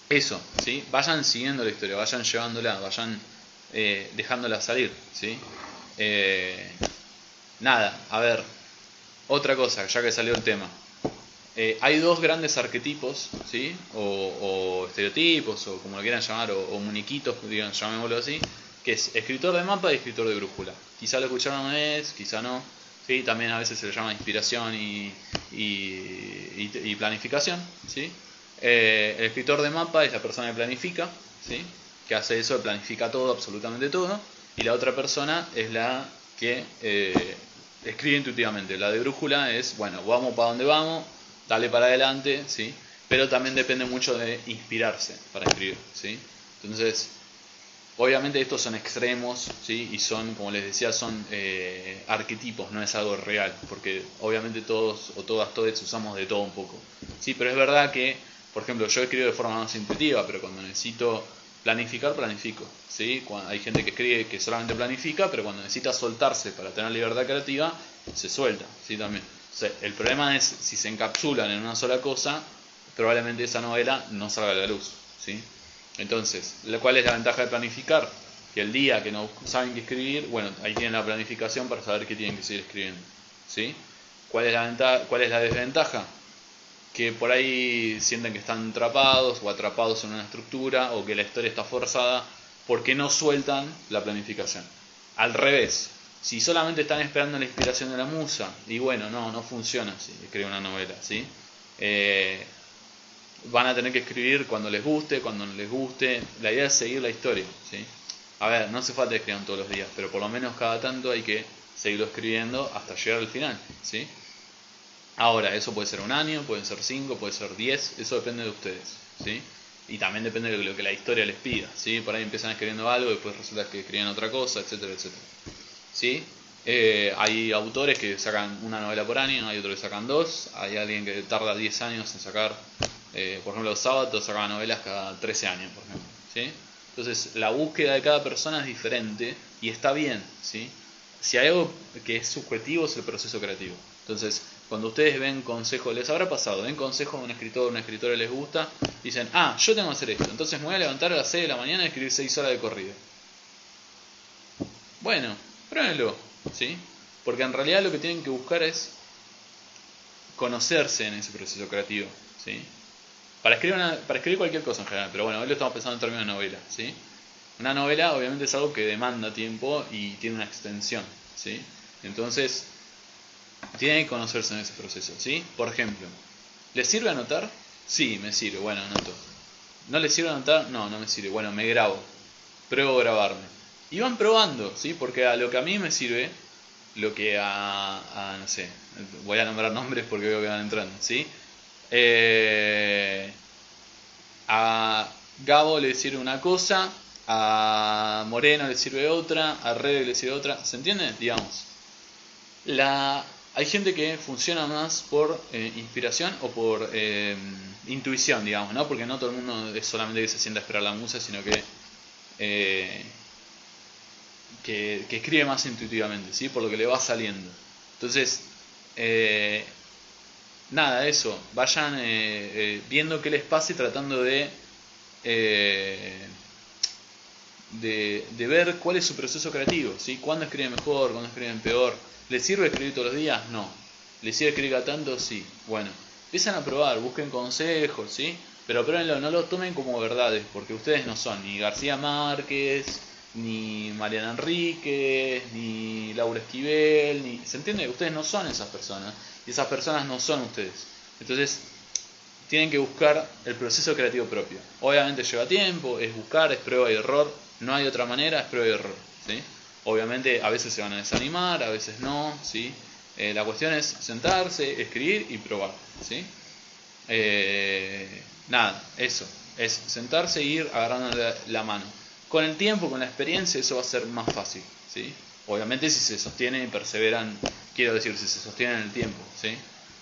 Eso, ¿sí? Vayan siguiendo la historia, vayan llevándola, vayan dejándola salir, ¿sí? Nada, a ver, otra cosa, ya que salió el tema. Hay dos grandes arquetipos, ¿sí? O estereotipos, o como lo quieran llamar, o muñequitos, digan, llamémoslo así, que es escritor de mapa y escritor de brújula. Quizá lo escucharon una vez, quizá no. ¿Sí? También a veces se le llama inspiración y planificación, ¿sí? El escritor de mapa es la persona que planifica, ¿sí? Que hace eso, planifica todo, absolutamente todo. Y la otra persona es la que escribe intuitivamente. La de brújula es, bueno, vamos para donde vamos, dale para adelante, ¿sí? Pero también depende mucho de inspirarse para escribir, ¿sí? Entonces, obviamente estos son extremos, ¿sí? Y son, como les decía, son arquetipos, no es algo real, porque obviamente todos o todas usamos de todo un poco, ¿sí? Pero es verdad que, por ejemplo, yo escribo de forma más intuitiva, pero cuando necesito planificar, planifico, ¿sí? Hay gente que escribe que solamente planifica, pero cuando necesita soltarse para tener libertad creativa, se suelta, ¿sí? También. O sea, el problema es, si se encapsulan en una sola cosa, probablemente esa novela no salga a la luz, ¿sí? Entonces, ¿cuál es la ventaja de planificar? Que el día que no saben qué escribir, bueno, ahí tienen la planificación para saber qué tienen que seguir escribiendo, ¿sí? ¿Cuál es la desventaja? Que por ahí sienten que están atrapados o atrapados en una estructura o que la historia está forzada porque no sueltan la planificación. Al revés, si solamente están esperando la inspiración de la musa, y bueno, no funciona si escriben una novela, ¿sí? Van a tener que escribir cuando les guste, cuando no les guste. La idea es seguir la historia, ¿sí? A ver, no hace falta que escriban todos los días, pero por lo menos cada tanto hay que seguirlo escribiendo hasta llegar al final, ¿sí? Ahora, eso puede ser un año, pueden ser 5, puede ser 10, eso depende de ustedes, ¿sí? Y también depende de lo que la historia les pida, ¿sí? Por ahí empiezan escribiendo algo, después resulta que escriben otra cosa, etcétera, etcétera, ¿sí? Hay autores que sacan una novela por año, hay otros que sacan 2, hay alguien que tarda 10 años en sacar, por ejemplo, los sábados sacan novelas cada 13 años, por ejemplo, ¿sí? Entonces, la búsqueda de cada persona es diferente y está bien, ¿sí? Si hay algo que es subjetivo es el proceso creativo. Entonces, cuando ustedes ven consejos, les habrá pasado, ven consejos de un escritor o una escritora les gusta, dicen, yo tengo que hacer esto, entonces me voy a levantar a las 6 de la mañana y escribir 6 horas de corrido. Bueno, pruébenlo, ¿sí? Porque en realidad lo que tienen que buscar es conocerse en ese proceso creativo, ¿sí? Para escribir cualquier cosa en general, pero bueno, hoy lo estamos pensando en términos de novela, ¿sí? Una novela obviamente es algo que demanda tiempo y tiene una extensión, ¿sí? Entonces, tienen que conocerse en ese proceso, ¿sí? Por ejemplo, ¿les sirve anotar? Sí, me sirve, bueno, anoto. ¿No les sirve anotar? No, no me sirve, bueno, me grabo, pruebo grabarme. Y van probando, ¿sí? Porque a lo que a mí me sirve, lo que no sé, voy a nombrar nombres porque veo que van entrando, ¿sí? A Gabo le sirve una cosa, a Moreno le sirve otra, a Rede le sirve otra, ¿se entiende? Digamos. Hay gente que funciona más por inspiración o por intuición, digamos, ¿no? Porque no todo el mundo es solamente que se sienta a esperar la musa, sino eh, que escribe más intuitivamente, ¿sí? Por lo que le va saliendo. Entonces, nada, eso. Vayan viendo qué les pasa y tratando de ver cuál es su proceso creativo, ¿sí? ¿Cuándo escriben mejor? ¿Cuándo escriben peor? ¿Les sirve escribir todos los días? No. ¿Les sirve escribir cada tanto? Sí. Bueno, empiezan a probar, busquen consejos, ¿sí? Pero pruébenlo, no lo tomen como verdades, porque ustedes no son ni García Márquez, ni Mariana Enríquez, ni Laura Esquivel, ¿se entiende? Ustedes no son esas personas, y esas personas no son ustedes. Entonces, tienen que buscar el proceso creativo propio. Obviamente lleva tiempo, es buscar, es prueba y error, no hay otra manera, es prueba y error, ¿sí? Obviamente a veces se van a desanimar, a veces no, ¿sí? La cuestión es sentarse, escribir y probar, ¿sí? Nada, eso, es sentarse e ir agarrando la mano. Con el tiempo, con la experiencia, eso va a ser más fácil, ¿sí? Obviamente si se sostienen y perseveran, quiero decir, si se sostienen en el tiempo, ¿sí?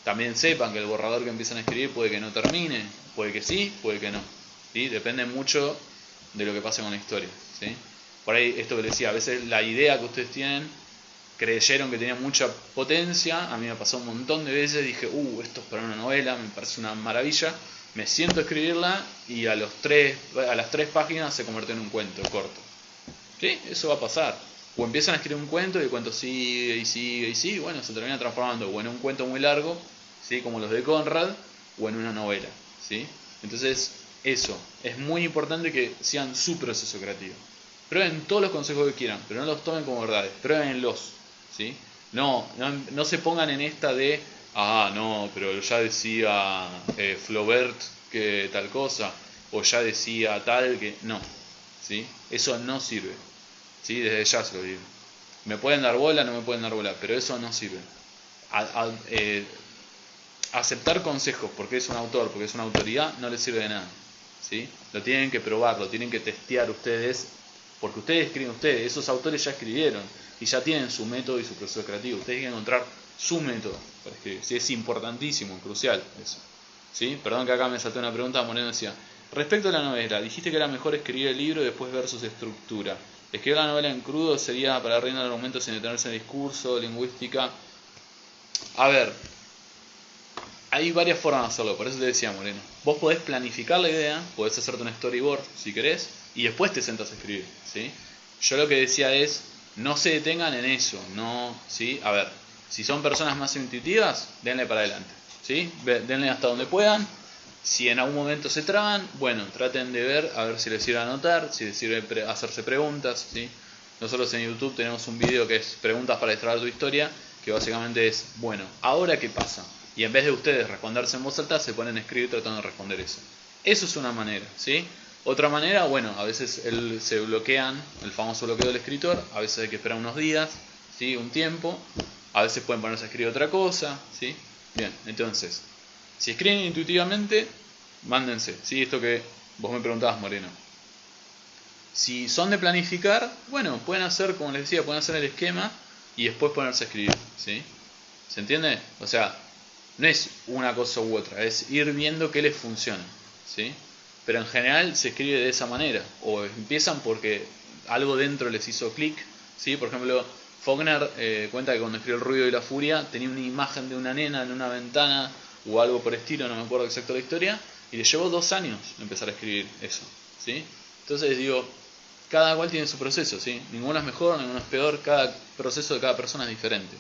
También sepan que el borrador que empiezan a escribir puede que no termine, puede que sí, puede que no, ¿sí? Depende mucho de lo que pase con la historia, ¿sí? Por ahí, esto que les decía, a veces la idea que ustedes tienen, creyeron que tenía mucha potencia, a mí me pasó un montón de veces, dije, esto es para una novela, me parece una maravilla, me siento a escribirla y a las 3 páginas se convierte en un cuento corto, ¿sí? Eso va a pasar. O empiezan a escribir un cuento y el cuento sigue y sigue y sigue, bueno, se termina transformando o en un cuento muy largo, ¿sí? Como los de Conrad, o en una novela, ¿sí? Entonces, eso, es muy importante que sigan su proceso creativo. Prueben todos los consejos que quieran, pero no los tomen como verdades, pruébenlos, ¿sí? No se pongan en esta de, no, pero ya decía Flaubert que tal cosa, o ya decía tal que, no, ¿sí? Eso no sirve, ¿sí? Desde ya se lo digo. Me pueden dar bola, no me pueden dar bola, pero eso no sirve. Aceptar consejos porque es un autor, porque es una autoridad, no les sirve de nada, ¿sí? Lo tienen que probar, lo tienen que testear ustedes, porque ustedes escriben ustedes, esos autores ya escribieron y ya tienen su método y su proceso creativo. Ustedes tienen que encontrar su método para escribir, ¿sí? Es importantísimo, crucial eso, ¿sí? Perdón que acá me saltó una pregunta, Moreno decía, respecto a la novela, dijiste que era mejor escribir el libro y después ver su estructura. Escribir la novela en crudo sería para reinar el argumento sin detenerse en el discurso, lingüística. A ver, hay varias formas de hacerlo, por eso te decía, Moreno. Vos podés planificar la idea, podés hacerte un storyboard si querés, y después te sentas a escribir, ¿sí? Yo lo que decía es, no se detengan en eso, no, ¿sí? A ver, si son personas más intuitivas, denle para adelante, ¿sí? Denle hasta donde puedan. Si en algún momento se traban, bueno, traten de ver, a ver si les sirve anotar, si les sirve hacerse preguntas, ¿sí? Nosotros en YouTube tenemos un video que es preguntas para destrabar tu historia, que básicamente es, bueno, ¿ahora qué pasa? Y en vez de ustedes responderse en voz alta, se ponen a escribir tratando de responder eso. Eso es una manera, ¿sí? Otra manera, bueno, a veces se bloquean, el famoso bloqueo del escritor, a veces hay que esperar unos días, ¿sí? Un tiempo, a veces pueden ponerse a escribir otra cosa, ¿sí? Bien, entonces, si escriben intuitivamente, mándense, ¿sí? Esto que vos me preguntabas, Moreno. Si son de planificar, bueno, pueden hacer, como les decía, pueden hacer el esquema y después ponerse a escribir, ¿sí? ¿Se entiende? O sea, no es una cosa u otra, es ir viendo qué les funciona, ¿sí? Pero en general se escribe de esa manera, o empiezan porque algo dentro les hizo clic, ¿sí? Por ejemplo, Faulkner cuenta que cuando escribió El ruido y la furia tenía una imagen de una nena en una ventana o algo por estilo, no me acuerdo exacto la historia, y le llevó 2 años empezar a escribir eso, ¿sí? Entonces digo, cada cual tiene su proceso, ¿sí? Ninguno es mejor, ninguno es peor, cada proceso de cada persona es diferente,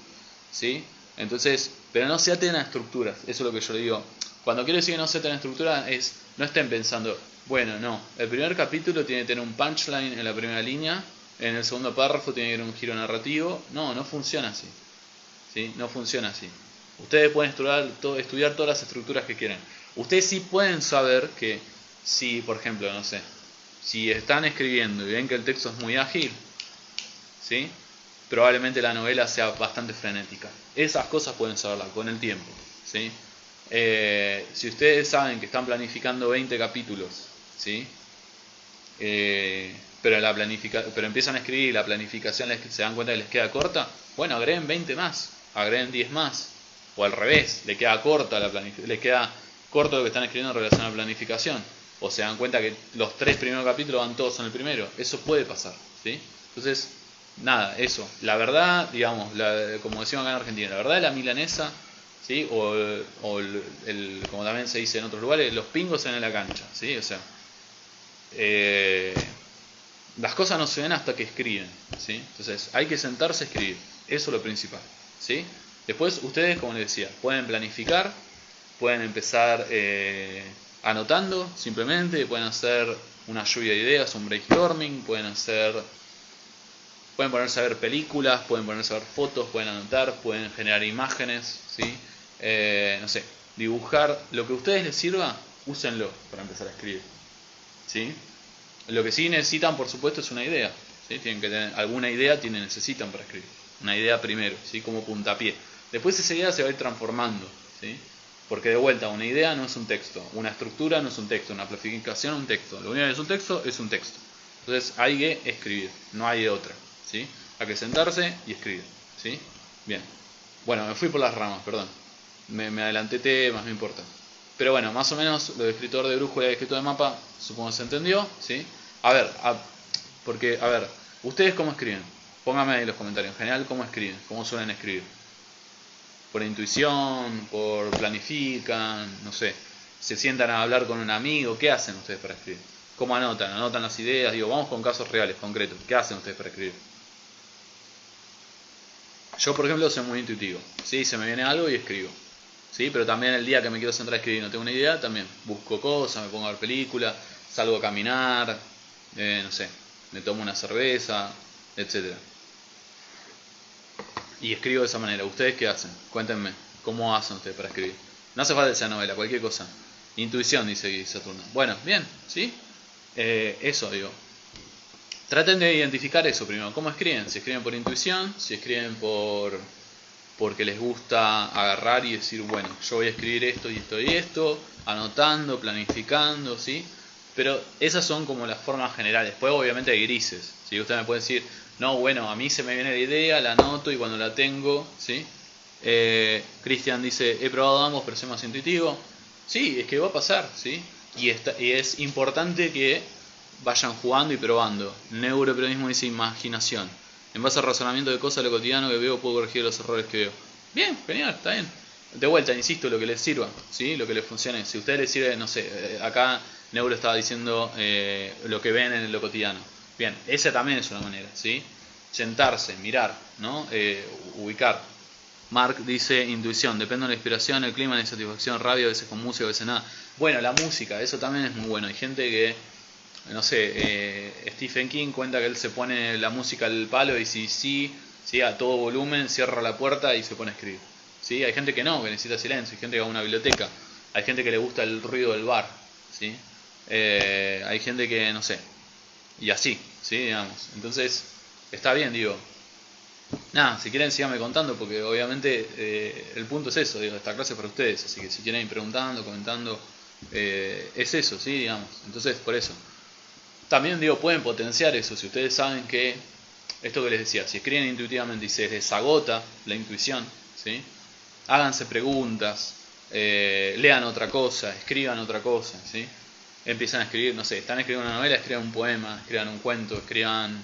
¿sí? Entonces, pero no se aten a estructuras, eso es lo que yo le digo. Cuando quiero decir que no se aten a estructura es, no estén pensando, bueno, no, el primer capítulo tiene que tener un punchline en la primera línea, en el segundo párrafo tiene que tener un giro narrativo. No, no funciona así, ¿sí? No funciona así. Ustedes pueden estudiar todas las estructuras que quieran. Ustedes sí pueden saber que si, por ejemplo, no sé, si están escribiendo y ven que el texto es muy ágil, ¿sí? Probablemente la novela sea bastante frenética. Esas cosas pueden saberlas con el tiempo, ¿sí? Si ustedes saben que están planificando 20 capítulos, ¿sí? Pero empiezan a escribir y la planificación se dan cuenta que les queda corta, bueno, agreguen 20 más, agreguen 10 más, o al revés, le queda corto lo que están escribiendo en relación a la planificación, o se dan cuenta que los 3 primeros capítulos van todos en el primero. Eso puede pasar, ¿sí? Entonces, nada, eso, la verdad, digamos, como decimos acá en Argentina, la verdad de la milanesa, ¿sí? Como también se dice en otros lugares, los pingos en la cancha, ¿sí? O sea, las cosas no se ven hasta que escriben, ¿sí? Entonces hay que sentarse a escribir, eso es lo principal, ¿sí? Después ustedes, como les decía, pueden planificar, pueden empezar anotando simplemente, pueden hacer una lluvia de ideas, un brainstorming, pueden ponerse a ver películas, pueden ponerse a ver fotos, pueden anotar, pueden generar imágenes, ¿sí? No sé, dibujar, lo que a ustedes les sirva, úsenlo para empezar a escribir, ¿sí? Lo que sí necesitan, por supuesto, es una idea, ¿sí? Tienen que tener alguna idea, necesitan para escribir, una idea primero, ¿sí? Como puntapié. Después esa idea se va a ir transformando, ¿sí? Porque de vuelta, una idea no es un texto, una estructura no es un texto, una planificación un texto. Lo único que es un texto es un texto. Entonces hay que escribir, no hay de otra, ¿sí? Hay que sentarse y escribir, ¿sí? Bien. Bueno, me fui por las ramas, perdón. Me adelanté temas, no importa. Pero bueno, más o menos lo de escritor de brújula y escritor de mapa, supongo que se entendió, ¿sí? A ver, ¿ustedes cómo escriben? Pónganme ahí en los comentarios. En general, ¿cómo escriben? ¿Cómo suelen escribir? ¿Por intuición? ¿Por planifican? No sé. ¿Se sientan a hablar con un amigo? ¿Qué hacen ustedes para escribir? ¿Cómo anotan? ¿Anotan las ideas? Digo, vamos con casos reales, concretos. ¿Qué hacen ustedes para escribir? Yo, por ejemplo, soy muy intuitivo, ¿sí? Se me viene algo y escribo, ¿sí? Pero también el día que me quiero sentar a escribir y no tengo una idea, también busco cosas, me pongo a ver películas, salgo a caminar, no sé, me tomo una cerveza, etcétera. Y escribo de esa manera. ¿Ustedes qué hacen? Cuéntenme, ¿cómo hacen ustedes para escribir? No hace falta que sea novela, cualquier cosa. Intuición, dice Saturno. Bueno, bien, ¿sí? Eso digo. Traten de identificar eso primero. ¿Cómo escriben? Si escriben por intuición, si escriben porque les gusta agarrar y decir, bueno, yo voy a escribir esto y esto y esto, anotando, planificando, ¿sí? Pero esas son como las formas generales. Después obviamente hay grises, ¿sí? Usted me puede decir, no, bueno, a mí se me viene la idea, la anoto y cuando la tengo, ¿sí? Cristian dice, he probado ambos pero soy más intuitivo. Sí, es que va a pasar, ¿sí? Y es importante que vayan jugando y probando. Neuroperiodismo dice imaginación. En base al razonamiento de cosas de lo cotidiano que veo, puedo corregir los errores que veo. Bien, genial, está bien. De vuelta, insisto, lo que les sirva, ¿sí? Lo que les funcione. Si a ustedes les sirve, no sé, acá Neuro estaba diciendo lo que ven en lo cotidiano. Bien, esa también es una manera, ¿sí? Sentarse, mirar, ¿no? Ubicar. Mark dice intuición, depende de la inspiración, el clima, la insatisfacción, rabia, a veces con música, a veces nada. Bueno, la música, eso también es muy bueno. Hay gente que, no sé, Stephen King cuenta que él se pone la música al palo y sí, a todo volumen, cierra la puerta y se pone a escribir. ¿Sí? Hay gente que no, que necesita silencio, hay gente que va a una biblioteca, hay gente que le gusta el ruido del bar, ¿sí? Hay gente que, no sé, y así, ¿sí? Digamos. Entonces, está bien, digo. Nada, si quieren síganme contando porque obviamente el punto es eso, digo, esta clase es para ustedes, así que si quieren ir preguntando, comentando, es eso, ¿sí? Digamos. Entonces, por eso. También digo, pueden potenciar eso, si ustedes saben que, esto que les decía, si escriben intuitivamente y se les agota la intuición, ¿sí? Háganse preguntas, lean otra cosa, escriban otra cosa, ¿sí? Empiezan a escribir, no sé, están escribiendo una novela, escriban un poema, escriban un cuento, escriban,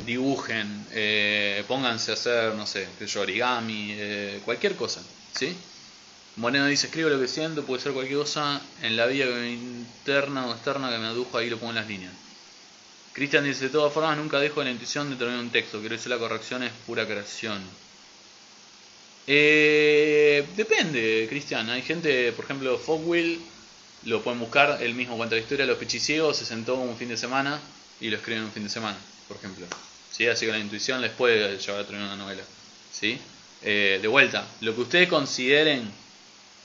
dibujen, pónganse a hacer, no sé, origami, cualquier cosa, ¿sí? Moreno dice, escribo lo que siento, puede ser cualquier cosa en la vida interna o externa que me adujo, ahí lo pongo en las líneas. Cristian dice, de todas formas nunca dejo la intuición de terminar un texto, quiero decir la corrección es pura creación. Depende, Cristian. Hay gente, por ejemplo, Fogwill, lo pueden buscar, él mismo cuenta la historia de los pichiciegos, se sentó un fin de semana y lo escribe en un fin de semana, por ejemplo. ¿Sí? Así que la intuición les puede llevar a terminar una novela. ¿Sí? De vuelta, lo que ustedes consideren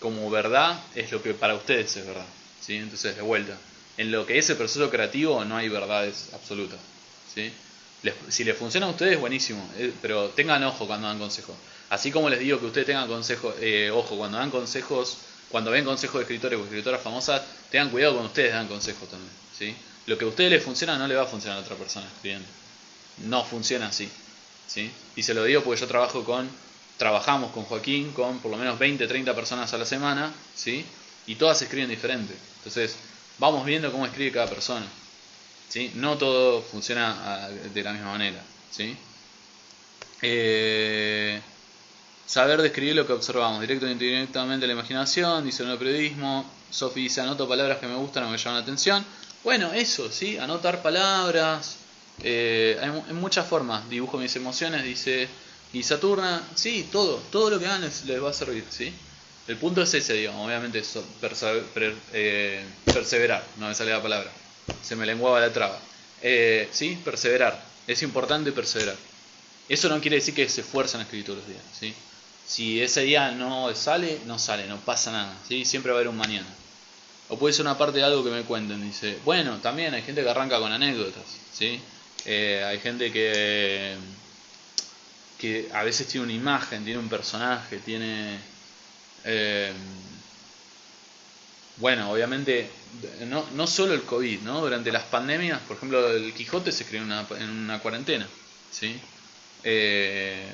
como verdad es lo que para ustedes es verdad. ¿Sí? Entonces, de vuelta, en lo que es el proceso creativo no hay verdades absolutas. ¿Sí? Si les funciona a ustedes, buenísimo, pero tengan ojo cuando dan consejos. Así como les digo que ustedes tengan consejos, ojo, cuando dan consejos, cuando ven consejos de escritores o escritoras famosas, tengan cuidado cuando ustedes dan consejos también. ¿Sí? Lo que a ustedes les funciona no le va a funcionar a otra persona escribiendo. No funciona así. ¿Sí? Y se lo digo porque yo trabajamos con Joaquín con por lo menos 20, 30 personas a la semana, ¿sí? Y todas escriben diferente. Entonces, vamos viendo cómo escribe cada persona. ¿Sí? No todo funciona de la misma manera. ¿Sí? Saber describir lo que observamos, directo o indirectamente la imaginación, dice el periodismo. Sofi dice, anoto palabras que me gustan o me llaman la atención. Bueno, eso, ¿sí? Anotar palabras. Hay muchas formas. Dibujo mis emociones, dice. Y Saturna, sí, todo lo que hagan les va a servir, ¿sí? El punto es ese, digamos, obviamente perseverar, no me sale la palabra, se me lenguaba la traba. ¿Sí? Perseverar, es importante perseverar. Eso no quiere decir que se esfuerzan a escribir todos los días, ¿sí? Si ese día no sale, no pasa nada, ¿sí? Siempre va a haber un mañana. O puede ser una parte de algo que me cuenten, dice. Bueno, también hay gente que arranca con anécdotas, ¿sí? Hay gente que a veces tiene una imagen, tiene un personaje, tiene... bueno, obviamente, no solo el COVID, ¿no? Durante las pandemias, por ejemplo, el Quijote se escribió en una cuarentena, ¿sí?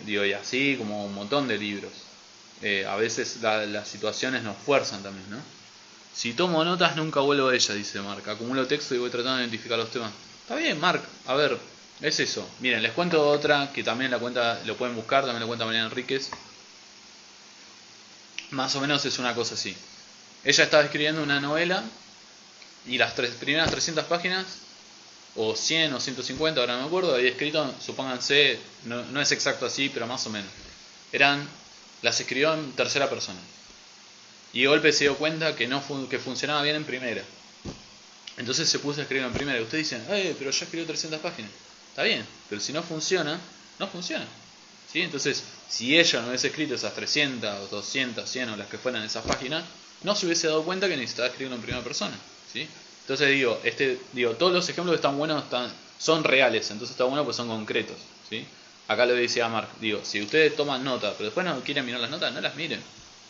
Digo, y así como un montón de libros. A veces las situaciones nos fuerzan también, ¿no? Si tomo notas nunca vuelvo a ella, dice Mark. Acumulo texto y voy tratando de identificar los temas. Está bien, Mark. A ver, es eso. Miren, les cuento otra que también la cuenta, lo pueden buscar, también la cuenta Mariana Enríquez. Más o menos es una cosa así. Ella estaba escribiendo una novela y las primeras 300 páginas, o 100 o 150, ahora no me acuerdo, había escrito, supónganse, no es exacto así, pero más o menos. Las escribió en tercera persona. Y de golpe se dio cuenta que que funcionaba bien en primera. Entonces se puso a escribir en primera. Y ustedes dicen, pero ya escribió 300 páginas. Está bien, pero si no funciona, no funciona. ¿Sí? Entonces, si ella no hubiese escrito esas 300 o 200, 100 o las que fueran esas páginas, no se hubiese dado cuenta que necesitaba escribirlo en primera persona. ¿Sí? Entonces digo, todos los ejemplos que están buenos son reales, entonces está bueno pues son concretos. ¿Sí? Acá lo decía Mark, digo, si ustedes toman nota, pero después no quieren mirar las notas, no las miren.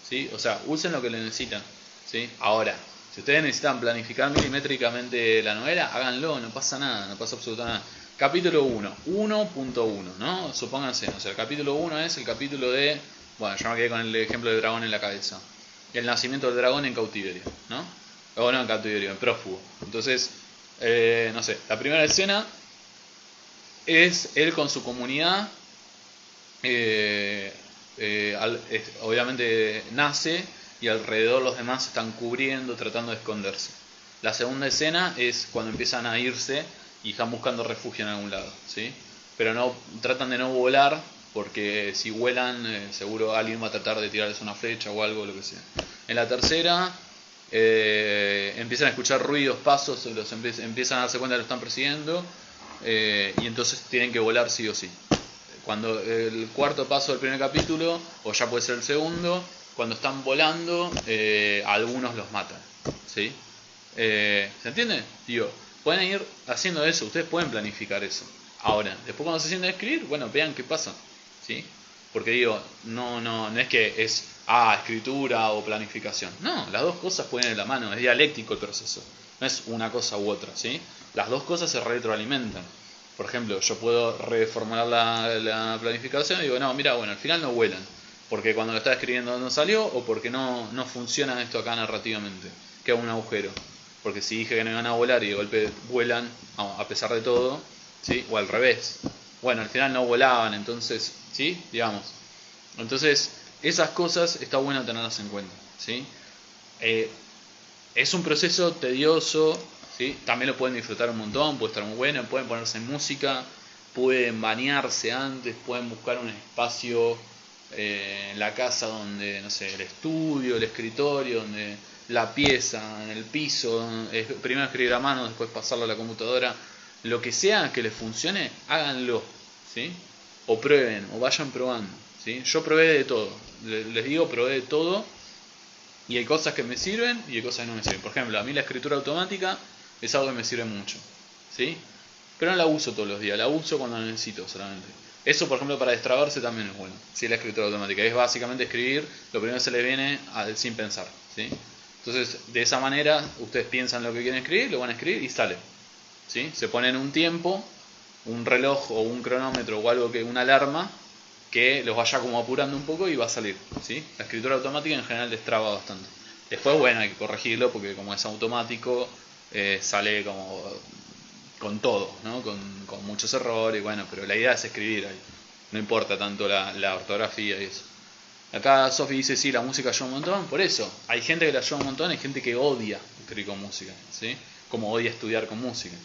¿Sí? O sea, usen lo que le necesitan. ¿Sí? Ahora, si ustedes necesitan planificar milimétricamente la novela, háganlo, no pasa nada, no pasa absolutamente nada. Capítulo 1, 1.1, ¿no? Supónganse, o sea, el capítulo 1 es el capítulo de... Bueno, yo me quedé con el ejemplo del dragón en la cabeza. El nacimiento del dragón en cautiverio, ¿no? O no en cautiverio, en prófugo. Entonces, no sé, la primera escena es él con su comunidad. Obviamente nace y alrededor los demás se están cubriendo, tratando de esconderse. La segunda escena es cuando empiezan a irse y están buscando refugio en algún lado, ¿sí? Pero tratan de no volar, porque si vuelan seguro alguien va a tratar de tirarles una flecha o algo, lo que sea. En la tercera empiezan a escuchar ruidos, pasos, empiezan a darse cuenta que lo están persiguiendo, y entonces tienen que volar sí o sí. Cuando el cuarto paso del primer capítulo, o ya puede ser el segundo, cuando están volando, algunos los matan, ¿sí? ¿Se entiende? Digo, pueden ir haciendo eso, ustedes pueden planificar eso. Ahora, después cuando se sienten a escribir, bueno, vean qué pasa, ¿sí? Porque digo, no es que es escritura o planificación. No, las dos cosas pueden ir de la mano, es dialéctico el proceso. No es una cosa u otra, ¿sí? Las dos cosas se retroalimentan. Por ejemplo, yo puedo reformular la planificación y digo, no, mira, bueno, al final no vuelan. Porque cuando lo estaba escribiendo no salió, o porque no funciona esto acá narrativamente. Queda un agujero. Porque si dije que no iban a volar y de golpe vuelan, a pesar de todo, ¿sí? O al revés. Bueno, al final no volaban, entonces, ¿sí? Digamos. Entonces, esas cosas está bueno tenerlas en cuenta, ¿sí? Es un proceso tedioso, ¿sí? También lo pueden disfrutar un montón, puede estar muy bueno, pueden ponerse música, pueden bañarse antes, pueden buscar un espacio en la casa donde, no sé, el estudio, el escritorio, donde la pieza, en el piso, primero escribir a mano, después pasarlo a la computadora, lo que sea que les funcione, háganlo, ¿sí? O prueben, o vayan probando, ¿sí? Yo probé de todo, les digo, probé de todo, y hay cosas que me sirven y hay cosas que no me sirven. Por ejemplo, a mí la escritura automática es algo que me sirve mucho, ¿sí? Pero no la uso todos los días, la uso cuando la necesito solamente. Eso, por ejemplo, para destrabarse también es bueno, ¿sí? La escritura automática es básicamente escribir lo primero que se le viene sin pensar, ¿sí? Entonces, de esa manera, ustedes piensan lo que quieren escribir, lo van a escribir y sale, ¿sí? Se ponen un tiempo, un reloj o un cronómetro o algo, que una alarma que los vaya como apurando un poco y va a salir, ¿sí? La escritura automática en general destraba bastante. Después, bueno, hay que corregirlo porque como es automático, sale como con todo, ¿no? Con muchos errores, bueno, pero la idea es escribir ahí. No importa tanto la ortografía y eso. Acá Sofi dice, sí, la música ayuda un montón. Por eso, hay gente que la ayuda un montón, hay gente que odia escribir con música, ¿sí? Como odia estudiar con música,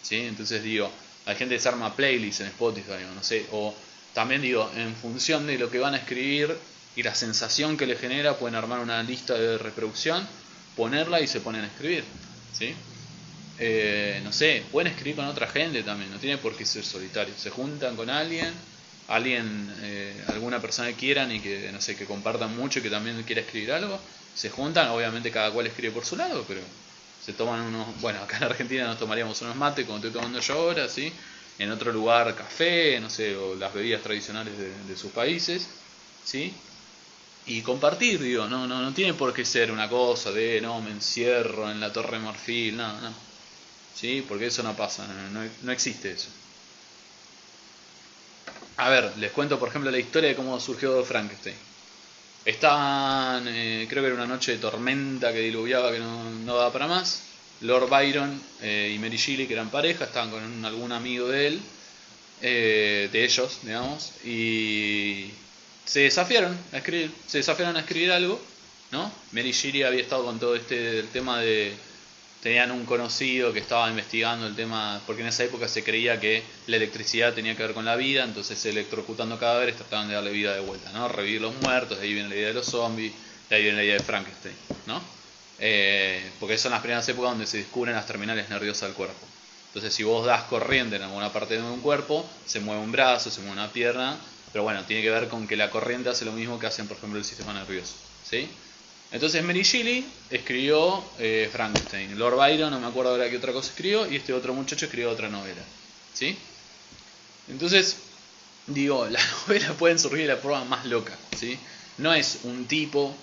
¿sí? Entonces digo, hay gente que se arma playlists en Spotify, o no sé, o también digo, en función de lo que van a escribir y la sensación que les genera, pueden armar una lista de reproducción, ponerla y se ponen a escribir, ¿sí? No sé, pueden escribir con otra gente también, no tiene por qué ser solitario. Se juntan con alguien, alguna persona que quieran y que, no sé, que compartan mucho y que también quiera escribir algo, se juntan, obviamente cada cual escribe por su lado, pero se toman unos, bueno, acá en Argentina nos tomaríamos unos mates como estoy tomando yo ahora, ¿sí? En otro lugar café, no sé, o las bebidas tradicionales de sus países, ¿sí? Y compartir, digo, no tiene por qué ser una cosa de, no, me encierro en la Torre de Marfil, no, ¿sí? Porque eso no pasa, no existe eso. A ver, les cuento por ejemplo la historia de cómo surgió Frankenstein. Estaban, creo que era una noche de tormenta que diluviaba, que no daba para más. Lord Byron y Mary Shelley, que eran pareja, estaban con algún amigo de él, de ellos, digamos, y se desafiaron a escribir algo, ¿no? Mary Shelley había estado con todo el tema de, tenían un conocido que estaba investigando el tema, porque en esa época se creía que la electricidad tenía que ver con la vida, entonces electrocutando cadáveres trataban de darle vida de vuelta, ¿no? Revivir los muertos, de ahí viene la idea de los zombies, de ahí viene la idea de Frankenstein, ¿no? Porque son las primeras épocas donde se descubren las terminales nerviosas del cuerpo. Entonces si vos das corriente en alguna parte de un cuerpo, se mueve un brazo, se mueve una pierna, pero bueno, tiene que ver con que la corriente hace lo mismo que hacen por ejemplo el sistema nervioso, ¿sí? Entonces Mary Shelley escribió Frankenstein. Lord Byron, no me acuerdo ahora qué otra cosa escribió, y este otro muchacho escribió otra novela, ¿sí? Entonces, digo, las novelas pueden surgir de la forma más loca, ¿sí? No es un tipo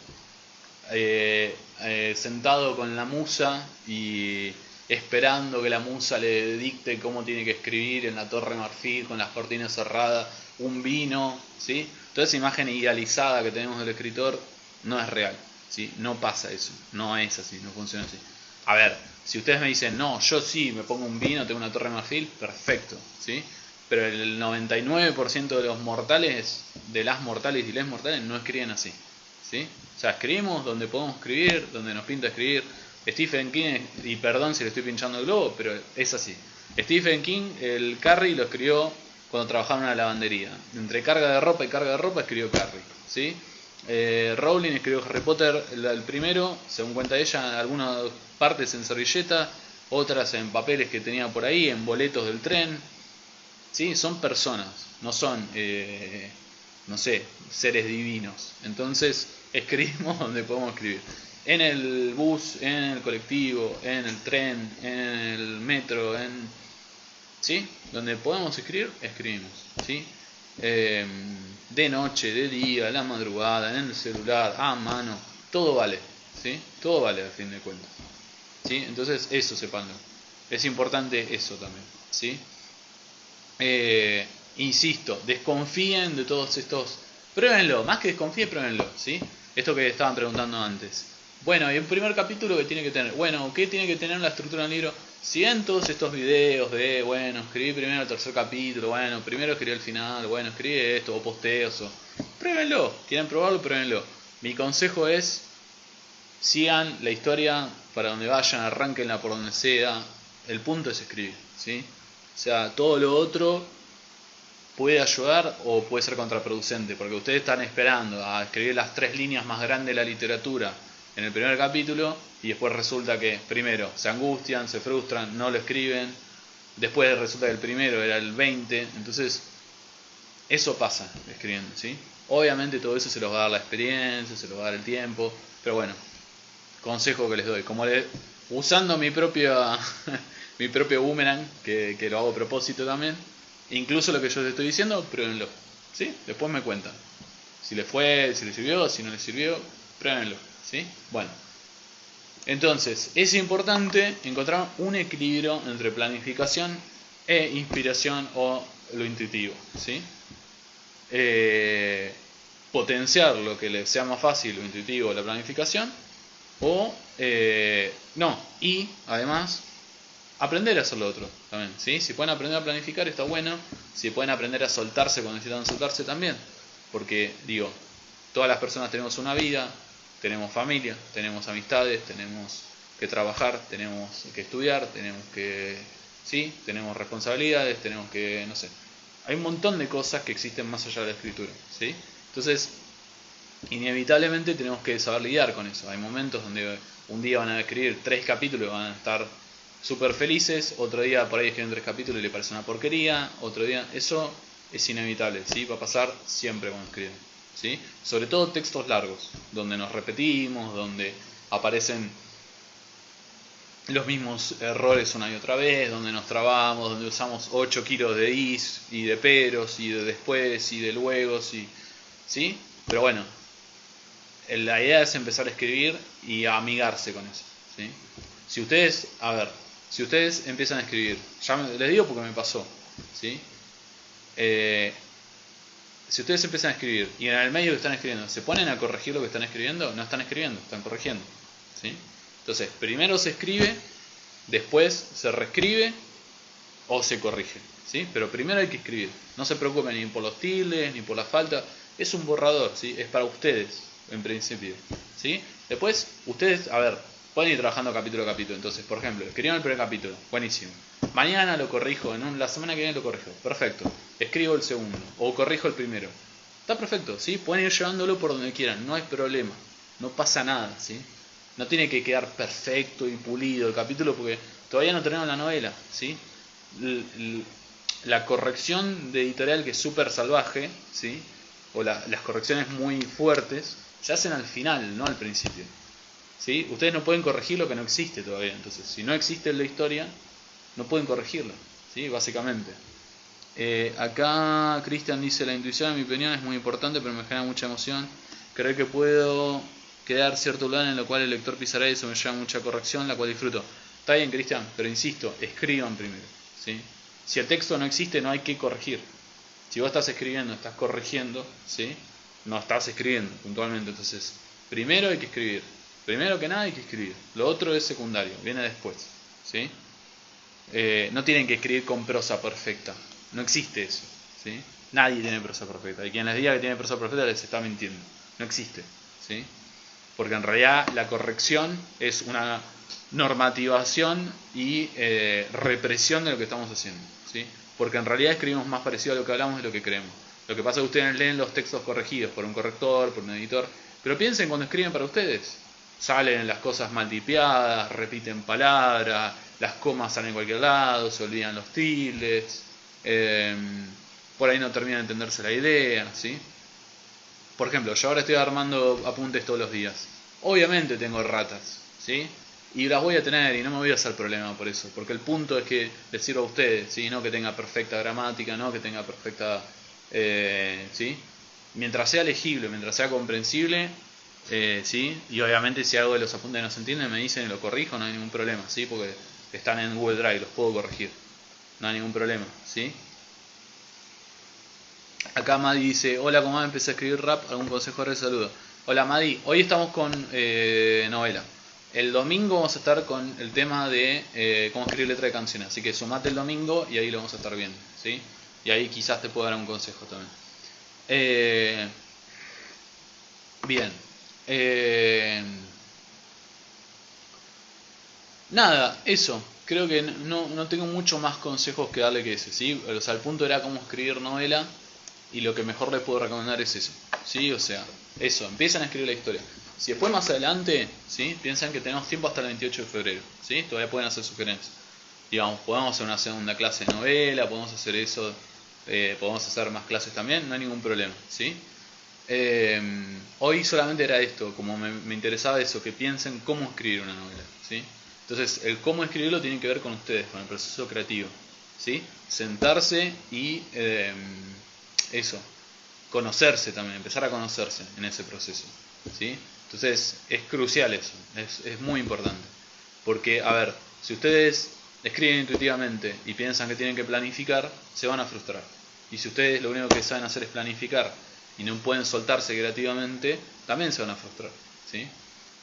sentado con la musa y esperando que la musa le dicte cómo tiene que escribir en la Torre de Marfil con las cortinas cerradas, un vino, ¿sí? Toda esa imagen idealizada que tenemos del escritor no es real, ¿sí? No pasa eso, no es así, no funciona así. A ver, si ustedes me dicen, no, yo sí me pongo un vino, tengo una Torre de Marfil, perfecto, ¿sí? Pero el 99% de los mortales, de las mortales y les mortales, no escriben así, ¿sí? O sea, escribimos donde podemos escribir, donde nos pinta escribir. Stephen King, y perdón si le estoy pinchando el globo, pero es así. Stephen King, el Carrie lo escribió cuando trabajaba en una lavandería. Entre carga de ropa y carga de ropa escribió Carrie, ¿sí? Rowling escribió Harry Potter, el primero, según cuenta ella, algunas partes en servilleta, otras en papeles que tenía por ahí, en boletos del tren, ¿sí? Son personas, no son, no sé, seres divinos. Entonces escribimos donde podemos escribir. En el bus, en el colectivo, en el tren, en el metro, ¿sí? Donde podemos escribir, escribimos, ¿sí? De noche, de día, a la madrugada, en el celular, a mano, todo vale, ¿sí? Todo vale al fin de cuentas, ¿sí? Entonces eso sepanlo. Es importante eso también, ¿sí? Insisto, desconfíen de todos estos. Pruébenlo, más que desconfíen, pruébenlo, ¿sí? Esto que estaban preguntando antes. Bueno, y el primer capítulo que tiene que tener. Bueno, ¿qué tiene que tener la estructura del libro? Si en todos estos videos de, bueno, escribí primero el tercer capítulo, bueno, primero escribí el final, bueno, escribí esto, o posteos, o. Pruébenlo, quieren probarlo, pruébenlo. Mi consejo es sigan la historia para donde vayan, arránquenla por donde sea. El punto es escribir, ¿sí? O sea, todo lo otro puede ayudar o puede ser contraproducente, porque ustedes están esperando a escribir las 3 líneas más grandes de la literatura en el primer capítulo y después resulta que primero se angustian, se frustran, no lo escriben, después resulta que el primero era el 20, entonces eso pasa escribiendo, ¿sí? Obviamente todo eso se los va a dar la experiencia, se los va a dar el tiempo, pero bueno, consejo que les doy, usando mi propio boomerang, que lo hago a propósito también, incluso lo que yo les estoy diciendo, pruébenlo, ¿sí? Después me cuentan si les fue, si les sirvió, si no les sirvió, pruébenlo, ¿sí? Bueno, entonces es importante encontrar un equilibrio entre planificación e inspiración o lo intuitivo, ¿sí? Potenciar lo que les sea más fácil, lo intuitivo, la planificación, o no, y además aprender a hacer lo otro también, ¿sí? Si pueden aprender a planificar está bueno, si pueden aprender a soltarse cuando necesitan soltarse también, porque digo, todas las personas tenemos una vida, tenemos familia, tenemos amistades, tenemos que trabajar, tenemos que estudiar, tenemos que, ¿sí? Tenemos responsabilidades, tenemos que, no sé, hay un montón de cosas que existen más allá de la escritura, ¿sí? Entonces, inevitablemente tenemos que saber lidiar con eso. Hay momentos donde un día van a escribir 3 capítulos y van a estar súper felices, otro día por ahí escriben 3 capítulos y le parece una porquería, otro día, eso es inevitable, ¿sí? Va a pasar siempre cuando escriben, ¿sí? Sobre todo textos largos, donde nos repetimos, donde aparecen los mismos errores una y otra vez, donde nos trabamos, donde usamos 8 kilos de is y de peros y de después y de luego, ¿sí? Pero bueno, la idea es empezar a escribir y a amigarse con eso, ¿sí? Si ustedes, si ustedes empiezan a escribir, ya les digo porque me pasó, ¿sí? Si ustedes empiezan a escribir y en el medio que están escribiendo se ponen a corregir lo que están escribiendo, no están escribiendo, están corrigiendo, ¿sí? Entonces, primero se escribe, después se reescribe o se corrige, ¿sí? Pero primero hay que escribir. No se preocupen ni por los tildes, ni por la falta. Es un borrador, ¿sí? Es para ustedes, en principio, ¿sí? Después, ustedes, pueden ir trabajando capítulo a capítulo. Entonces, por ejemplo, escriban el primer capítulo, buenísimo. Mañana lo corrijo, la semana que viene lo corrijo, perfecto. Escribo el segundo, o corrijo el primero. Está perfecto, ¿sí? Pueden ir llevándolo por donde quieran, no hay problema. No pasa nada, ¿sí? No tiene que quedar perfecto y pulido el capítulo porque todavía no tenemos la novela, ¿sí? La corrección de editorial que es súper salvaje, ¿sí? O las correcciones muy fuertes se hacen al final, no al principio, ¿sí? Ustedes no pueden corregir lo que no existe todavía. Entonces, si no existe en la historia, no pueden corregirlo, ¿sí? Básicamente. Acá Cristian dice: la intuición, en mi opinión, es muy importante, pero me genera mucha emoción. Creo que puedo quedar cierto lugar en lo cual el lector pisará y eso me lleva mucha corrección, la cual disfruto. Está bien, Cristian, pero insisto, escriban primero, ¿sí? Si el texto no existe, no hay que corregir. Si vos estás escribiendo, estás corrigiendo, ¿sí? No estás escribiendo puntualmente. Entonces, primero hay que escribir. Primero que nada hay que escribir. Lo otro es secundario, viene después, ¿sí? No tienen que escribir con prosa perfecta. No existe eso, ¿sí? Nadie tiene prosa perfecta. Y quien les diga que tiene prosa perfecta les está mintiendo. No existe, ¿sí? Porque en realidad la corrección es una normativación y represión de lo que estamos haciendo, ¿sí? Porque en realidad escribimos más parecido a lo que hablamos de lo que creemos. Lo que pasa es que ustedes leen los textos corregidos por un corrector, por un editor, pero piensen cuando escriben para ustedes. Salen las cosas mal tipeadas, repiten palabras, las comas salen en cualquier lado, se olvidan los tildes, por ahí no termina de entenderse la idea, ¿sí? Por ejemplo, yo ahora estoy armando apuntes todos los días. Obviamente tengo ratas, ¿sí? Y las voy a tener y no me voy a hacer problema por eso. Porque el punto es que les sirva a ustedes, ¿sí? No que tenga perfecta gramática, no que tenga perfecta... ¿sí? Mientras sea legible, mientras sea comprensible, ¿sí? Y obviamente si algo de los apuntes no se entiende, me dicen y lo corrijo, no hay ningún problema, ¿sí? Porque están en Google Drive, los puedo corregir. No hay ningún problema, ¿sí? Acá Madi dice: hola, ¿cómo empecé a escribir rap? ¿Algún consejo de saludo? Hola Madi, hoy estamos con novela. El domingo vamos a estar con el tema de cómo escribir letra de canciones. Así que sumate el domingo y ahí lo vamos a estar viendo, ¿sí? Y ahí quizás te puedo dar un consejo también. Bien. Nada, eso. Creo que no tengo mucho más consejos que darle que ese, ¿sí? O sea, el punto era cómo escribir novela y lo que mejor les puedo recomendar es eso, ¿sí? O sea, eso, empiezan a escribir la historia. Si después más adelante, ¿sí? Piensan que tenemos tiempo hasta el 28 de febrero, ¿sí? Todavía pueden hacer sugerencias. Digamos, podemos hacer una segunda clase de novela, podemos hacer eso, podemos hacer más clases también, no hay ningún problema, ¿sí? Hoy solamente era esto, como me interesaba eso, que piensen cómo escribir una novela, ¿sí? Entonces, el cómo escribirlo tiene que ver con ustedes, con el proceso creativo, ¿sí? Sentarse y eso, conocerse también, empezar a conocerse en ese proceso, ¿sí? Entonces, es crucial eso, es muy importante. Porque, a ver, si ustedes escriben intuitivamente y piensan que tienen que planificar, se van a frustrar. Y si ustedes lo único que saben hacer es planificar y no pueden soltarse creativamente, también se van a frustrar, ¿sí?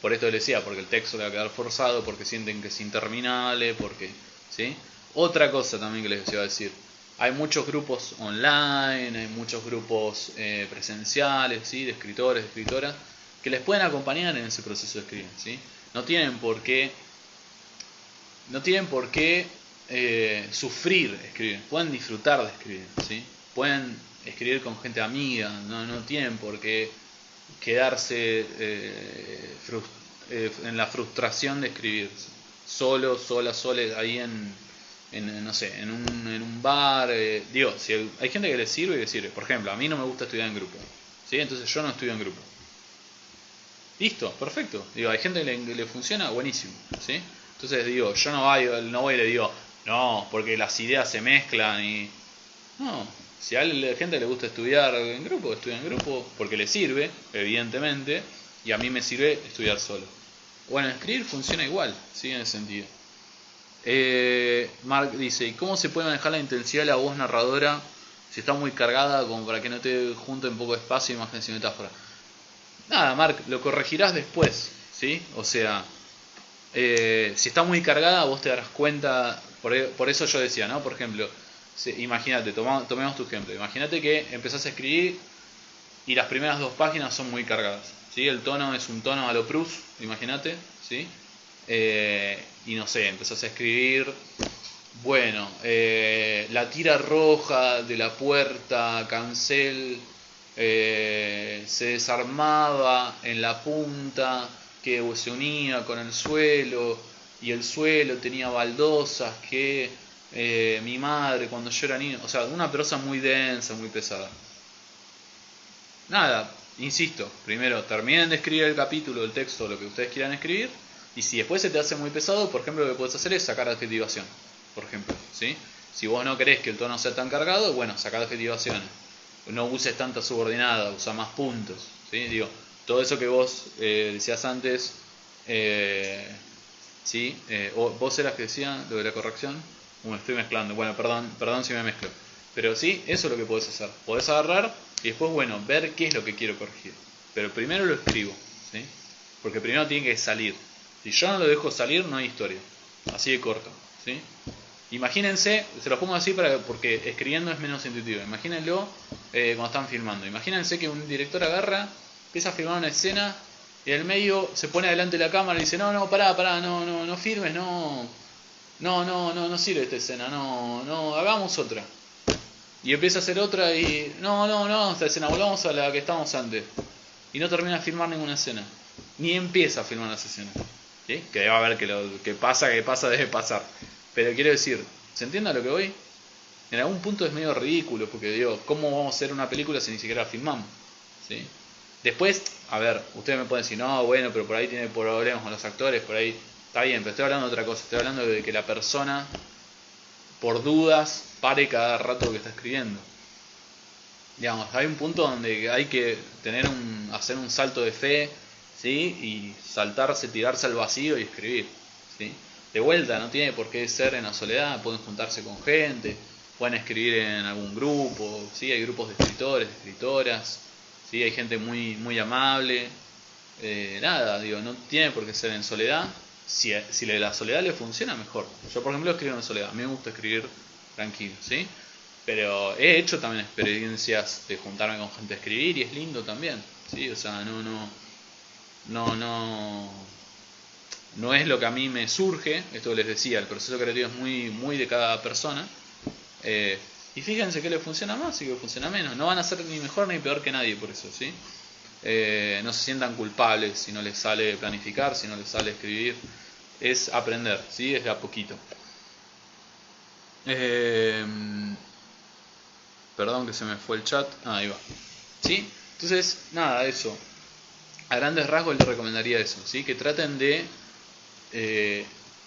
Por esto les decía, porque el texto le va a quedar forzado, porque sienten que es interminable, porque, ¿sí? Otra cosa también que les iba a decir, hay muchos grupos online, hay muchos grupos presenciales, ¿sí? De escritores, de escritoras, que les pueden acompañar en ese proceso de escribir, ¿sí? No tienen por qué sufrir escribir, pueden disfrutar de escribir, ¿sí? Pueden escribir con gente amiga, no tienen por qué quedarse en la frustración de escribir solo, sola, ahí no sé, en un bar. Digo, si hay gente que le sirve, que sirve. Por ejemplo, a mí no me gusta estudiar en grupo, ¿sí? Entonces yo no estudio en grupo. Listo, perfecto. Digo, hay gente que le funciona, buenísimo, ¿sí? Entonces digo, yo no voy y le digo, no, porque las ideas se mezclan y... No, si a la gente le gusta estudiar en grupo, estudia en grupo porque le sirve, evidentemente, y a mí me sirve estudiar solo. Bueno, escribir funciona igual, ¿sí? En ese sentido. Mark dice, ¿y cómo se puede manejar la intensidad de la voz narradora si está muy cargada como para que no te junte un poco de espacio, imágenes y metáforas? Nada, Mark, lo corregirás después, ¿sí? O sea, si está muy cargada vos te darás cuenta, por eso yo decía, ¿no? Por ejemplo, imagínate, tomemos tu ejemplo, imagínate que empezás a escribir y las primeras 2 páginas son muy cargadas, ¿sí? El tono es un tono a lo Proust, imagínate, ¿sí? Y no sé, empezás a escribir, bueno, la tira roja de la puerta, cancel, se desarmaba en la punta que se unía con el suelo y el suelo tenía baldosas que mi madre cuando yo era niño, o sea, una prosa muy densa, muy pesada. Nada, insisto, primero terminen de escribir el capítulo, el texto, lo que ustedes quieran escribir, y si después se te hace muy pesado, por ejemplo, lo que puedes hacer es sacar adjetivación, por ejemplo, ¿sí? Si vos no querés que el tono sea tan cargado, bueno, sacar adjetivaciones. No uses tanta subordinada, usa más puntos, ¿sí? Digo, todo eso que vos decías antes, ¿sí? Vos eras que decía lo de la corrección, me estoy mezclando, bueno, perdón si me mezclo, pero sí, eso es lo que podés hacer, podés agarrar y después, bueno, ver qué es lo que quiero corregir, pero primero lo escribo, ¿sí? Porque primero tiene que salir, si yo no lo dejo salir no hay historia, así de corto, ¿sí? Imagínense, se los pongo así porque escribiendo es menos intuitivo. Imagínenlo cuando están filmando. Imagínense que un director agarra, empieza a filmar una escena y en el medio se pone delante de la cámara y dice, no, pará, no filmes, no sirve esta escena, no, hagamos otra. Y empieza a hacer otra y no, esta escena, volvamos a la que estábamos antes. Y no termina de filmar ninguna escena. Ni empieza a filmar las escenas. ¿Sí? Que va a ver que pasa, debe pasar. Pero quiero decir, ¿se entiende a lo que voy? En algún punto es medio ridículo, porque digo, ¿cómo vamos a hacer una película si ni siquiera la filmamos? ¿Sí? Después, a ver, ustedes me pueden decir, no, bueno, pero por ahí tiene problemas con los actores, por ahí está bien, pero estoy hablando de otra cosa, estoy hablando de que la persona, por dudas, pare cada rato que está escribiendo. Digamos, hay un punto donde hay que hacer un salto de fe, ¿sí? Y tirarse al vacío y escribir, ¿sí? De vuelta, no tiene por qué ser en la soledad, pueden juntarse con gente, pueden escribir en algún grupo, ¿sí? Hay grupos de escritores, de escritoras, ¿sí? Hay gente muy, muy amable, nada, digo, no tiene por qué ser en soledad, si la soledad le funciona, mejor. Yo, por ejemplo, escribo en soledad, a mí me gusta escribir tranquilo, ¿sí? Pero he hecho también experiencias de juntarme con gente a escribir y es lindo también, ¿sí? O sea, no no es lo que a mí me surge. Esto les decía, el proceso creativo es muy de cada persona. Y fíjense qué le funciona más y qué le funciona menos. No van a ser ni mejor ni peor que nadie por eso, ¿sí? No se sientan culpables si no les sale planificar, si no les sale escribir. Es aprender, ¿sí? Es de a poquito. Perdón que se me fue el chat. Ahí va. ¿Sí? Entonces, nada, eso. A grandes rasgos les recomendaría eso, ¿sí? Que traten de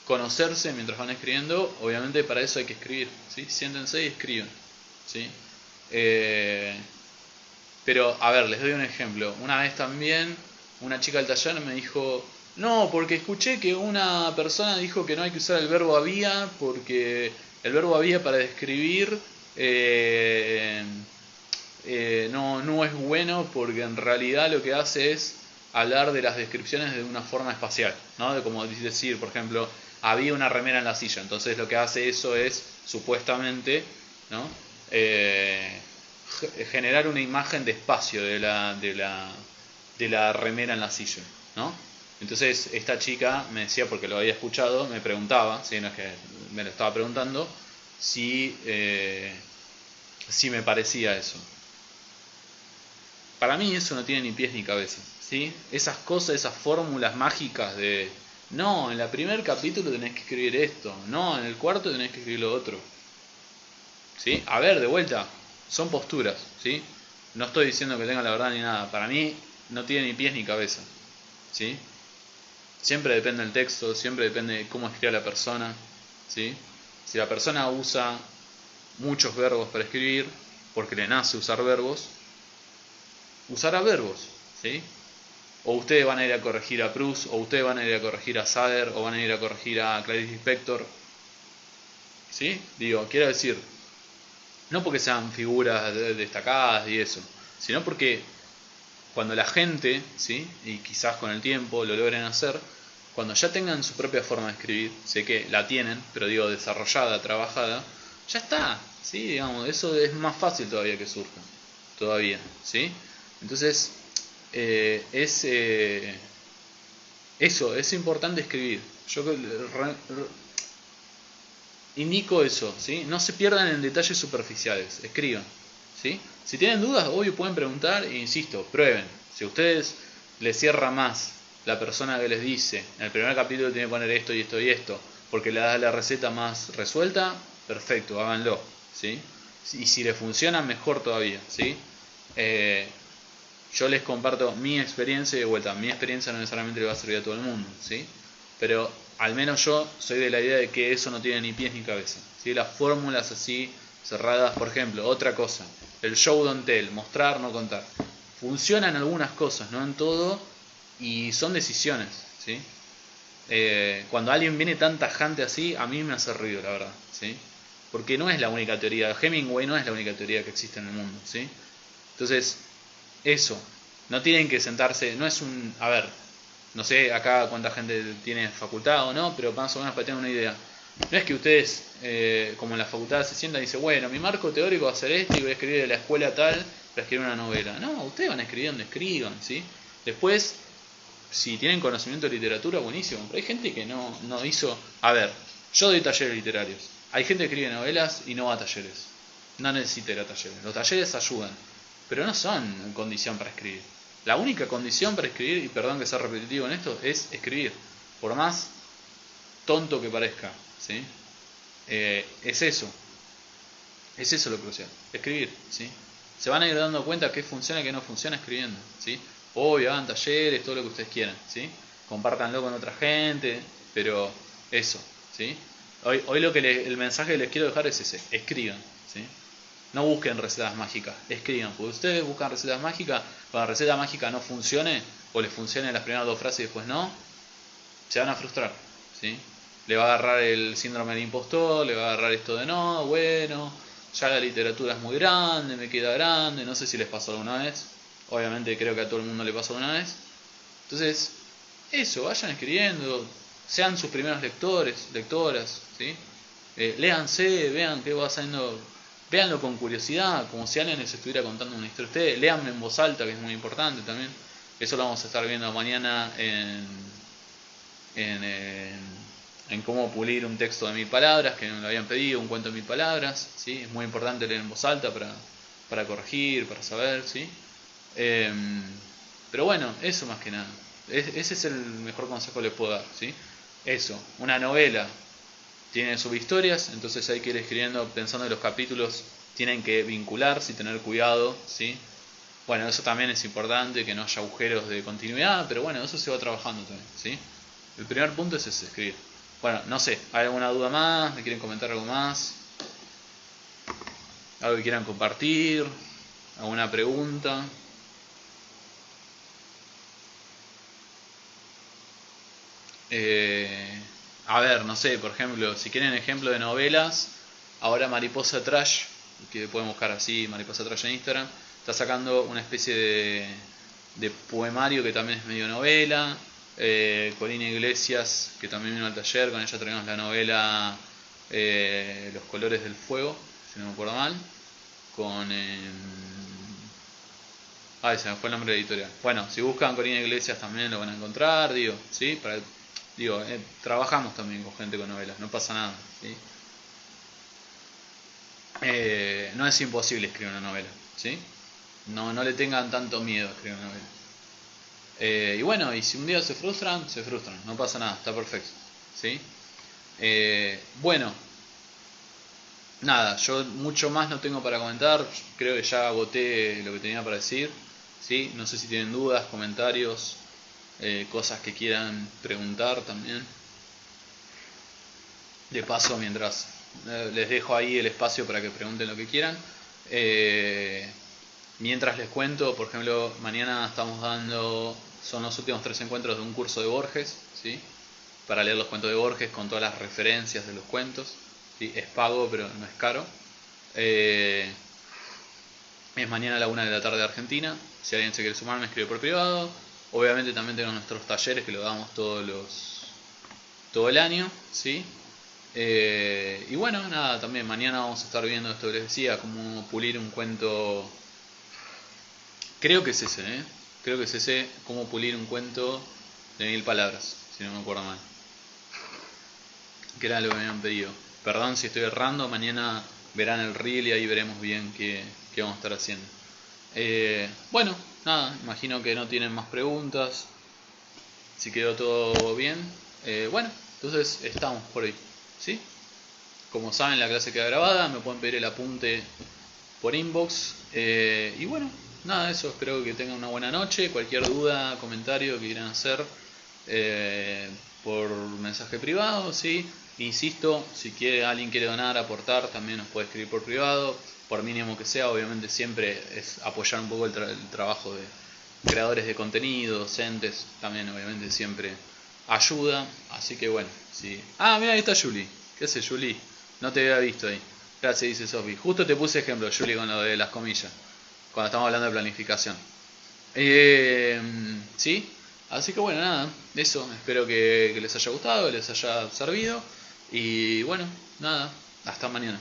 conocerse mientras van escribiendo. Obviamente para eso hay que escribir, ¿sí? Siéntense y escriban, ¿sí? Pero, a ver, les doy un ejemplo. Una vez también, una chica del taller me dijo, no, porque escuché que una persona dijo que no hay que usar el verbo había, porque el verbo había para describir no es bueno, porque en realidad lo que hace es hablar de las descripciones de una forma espacial, ¿no? De como decir, por ejemplo, había una remera en la silla. Entonces lo que hace eso es, supuestamente, ¿no? Generar una imagen de espacio de la remera en la silla, ¿no? Entonces esta chica me decía, porque lo había escuchado, me preguntaba, ¿sí? No es que me lo estaba preguntando, si me parecía eso. Para mí eso no tiene ni pies ni cabeza, ¿sí? Esas cosas, esas fórmulas mágicas de no, en el primer capítulo tenés que escribir esto, no, en el cuarto tenés que escribir lo otro, ¿sí? A ver, de vuelta, son posturas, ¿sí? No estoy diciendo que tengan la verdad ni nada. Para mí no tiene ni pies ni cabeza, ¿sí? Siempre depende del texto, siempre depende de cómo escribe la persona, ¿sí? Si la persona usa muchos verbos para escribir, porque le nace usar verbos, usará verbos, ¿sí? O ustedes van a ir a corregir a Proust, o ustedes van a ir a corregir a Sader, o van a ir a corregir a Clarice Lispector, ¿sí? Digo, quiero decir, no porque sean figuras destacadas y eso, sino porque cuando la gente, ¿sí? Y quizás con el tiempo lo logren hacer, cuando ya tengan su propia forma de escribir, sé que la tienen, pero digo desarrollada, trabajada, ya está, ¿sí? Digamos, eso es más fácil todavía que surja, todavía, ¿sí? Entonces, eso, es importante escribir. Yo indico eso, ¿sí? No se pierdan en detalles superficiales, escriban, ¿sí? Si tienen dudas, obvio pueden preguntar e insisto, prueben. Si a ustedes les cierra más la persona que les dice, en el primer capítulo tiene que poner esto y esto y esto, porque le da la receta más resuelta, perfecto, háganlo, ¿sí? Y si les funciona, mejor todavía, ¿sí? Yo les comparto mi experiencia y de vuelta, mi experiencia no necesariamente le va a servir a todo el mundo, ¿sí? Pero al menos yo soy de la idea de que eso no tiene ni pies ni cabeza, ¿sí? Las fórmulas así cerradas, por ejemplo, otra cosa, el show don't tell, mostrar, no contar. Funciona en algunas cosas, no en todo, y son decisiones, ¿sí? Cuando alguien viene tan tajante así, a mí me hace ruido, la verdad, ¿sí? Porque no es la única teoría, Hemingway no es la única teoría que existe en el mundo, ¿sí? Entonces, eso, no tienen que sentarse, no es un, a ver, no sé acá cuánta gente tiene facultad o no, pero más o menos para tener una idea. No es que ustedes, como en la facultad, se sientan y dicen, bueno, mi marco teórico va a ser este y voy a escribir de la escuela tal para escribir una novela. No, ustedes van a escribir donde escriban, ¿sí? Después, si tienen conocimiento de literatura, buenísimo, pero hay gente que no hizo. A ver, yo doy talleres literarios. Hay gente que escribe novelas y no va a talleres. No necesita ir a talleres. Los talleres ayudan, pero no son condición para escribir. La única condición para escribir, y perdón que sea repetitivo en esto, es escribir. Por más tonto que parezca, ¿sí? Es eso. Es eso lo crucial. Escribir, ¿sí? Se van a ir dando cuenta qué funciona y qué no funciona escribiendo, ¿sí? Obvio, hagan talleres, todo lo que ustedes quieran, ¿sí? Compártanlo con otra gente, pero eso, ¿sí? Hoy el mensaje que les quiero dejar es ese, escriban, ¿sí? No busquen recetas mágicas, escriban, porque ustedes buscan recetas mágicas, cuando la receta mágica no funcione, o les funcione las primeras dos frases y después no, se van a frustrar, ¿sí? Le va a agarrar el síndrome del impostor, le va a agarrar esto de no, bueno, ya la literatura es muy grande, me queda grande, no sé si les pasó alguna vez, obviamente creo que a todo el mundo le pasó alguna vez. Entonces, eso, vayan escribiendo, sean sus primeros lectores, lectoras, ¿sí? Léanse, vean qué va haciendo, véanlo con curiosidad, como si alguien les estuviera contando una historia. Ustedes léanme en voz alta, que es muy importante también. Eso lo vamos a estar viendo mañana en cómo pulir un texto de 1000 palabras, que me lo habían pedido, un cuento de 1000 palabras, ¿sí? Es muy importante leer en voz alta para corregir, para saber, ¿sí? Pero bueno, eso más que nada. Ese es el mejor consejo que les puedo dar, ¿sí? Eso, una novela tiene subhistorias, entonces hay que ir escribiendo pensando en los capítulos, tienen que vincularse y tener cuidado, ¿sí? Bueno, eso también es importante, que no haya agujeros de continuidad, pero bueno, eso se va trabajando también, ¿sí? El primer punto es ese, escribir. Bueno, no sé, ¿hay alguna duda más? ¿Me quieren comentar algo más? ¿Algo que quieran compartir? ¿Alguna pregunta? A ver, no sé, por ejemplo, si quieren ejemplo de novelas, ahora Mariposa Trash, que pueden buscar así, Mariposa Trash en Instagram, está sacando una especie de poemario que también es medio novela. Corina Iglesias, que también vino al taller, con ella tenemos la novela Los colores del fuego, si no me acuerdo mal, con... ay, se me fue el nombre de la editorial. Bueno, si buscan Corina Iglesias también lo van a encontrar, digo, ¿sí? Trabajamos también con gente con novelas, no pasa nada, ¿sí? No es imposible escribir una novela, ¿sí? No le tengan tanto miedo a escribir una novela. Y bueno, y si un día se frustran, no pasa nada, está perfecto, ¿sí? Bueno, nada, yo mucho más no tengo para comentar, creo que ya agoté lo que tenía para decir, ¿sí? No sé si tienen dudas, comentarios, cosas que quieran preguntar también. De paso, mientras les dejo ahí el espacio para que pregunten lo que quieran. Mientras les cuento, por ejemplo, mañana estamos dando, son los últimos 3 encuentros de un curso de Borges, ¿sí? Para leer los cuentos de Borges con todas las referencias de los cuentos, ¿sí? Es pago, pero no es caro. Es mañana a la 1 de la tarde de Argentina. Si alguien se quiere sumar, me escribe por privado. Obviamente también tenemos nuestros talleres que lo damos todo el año, ¿sí? Y bueno, nada, también mañana vamos a estar viendo esto que les decía, cómo pulir un cuento. Creo que es ese, creo que es ese, cómo pulir un cuento de 1000 palabras, si no me acuerdo mal. Que era lo que me habían pedido. Perdón si estoy errando, mañana verán el reel y ahí veremos bien qué vamos a estar haciendo. Bueno, nada, imagino que no tienen más preguntas. Si quedó todo bien. Bueno, entonces estamos por ahí, ¿sí? Como saben, la clase queda grabada, me pueden pedir el apunte por inbox. Y bueno, nada, eso, espero que tengan una buena noche. Cualquier duda, comentario que quieran hacer por mensaje privado, ¿sí? Insisto, si alguien quiere donar, aportar, también nos puede escribir por privado, por mínimo que sea. Obviamente siempre es apoyar un poco el trabajo de creadores de contenido, docentes, también obviamente siempre ayuda. Así que bueno, sí. Ah, mira, ahí está Julie. ¿Qué hace Julie? No te había visto ahí. Gracias, dice Sofi. Justo te puse ejemplo, Julie, con lo de las comillas, cuando estamos hablando de planificación. ¿Sí? Así que bueno, nada, eso. Espero que les haya gustado, que les haya servido. Y bueno, nada, hasta mañana.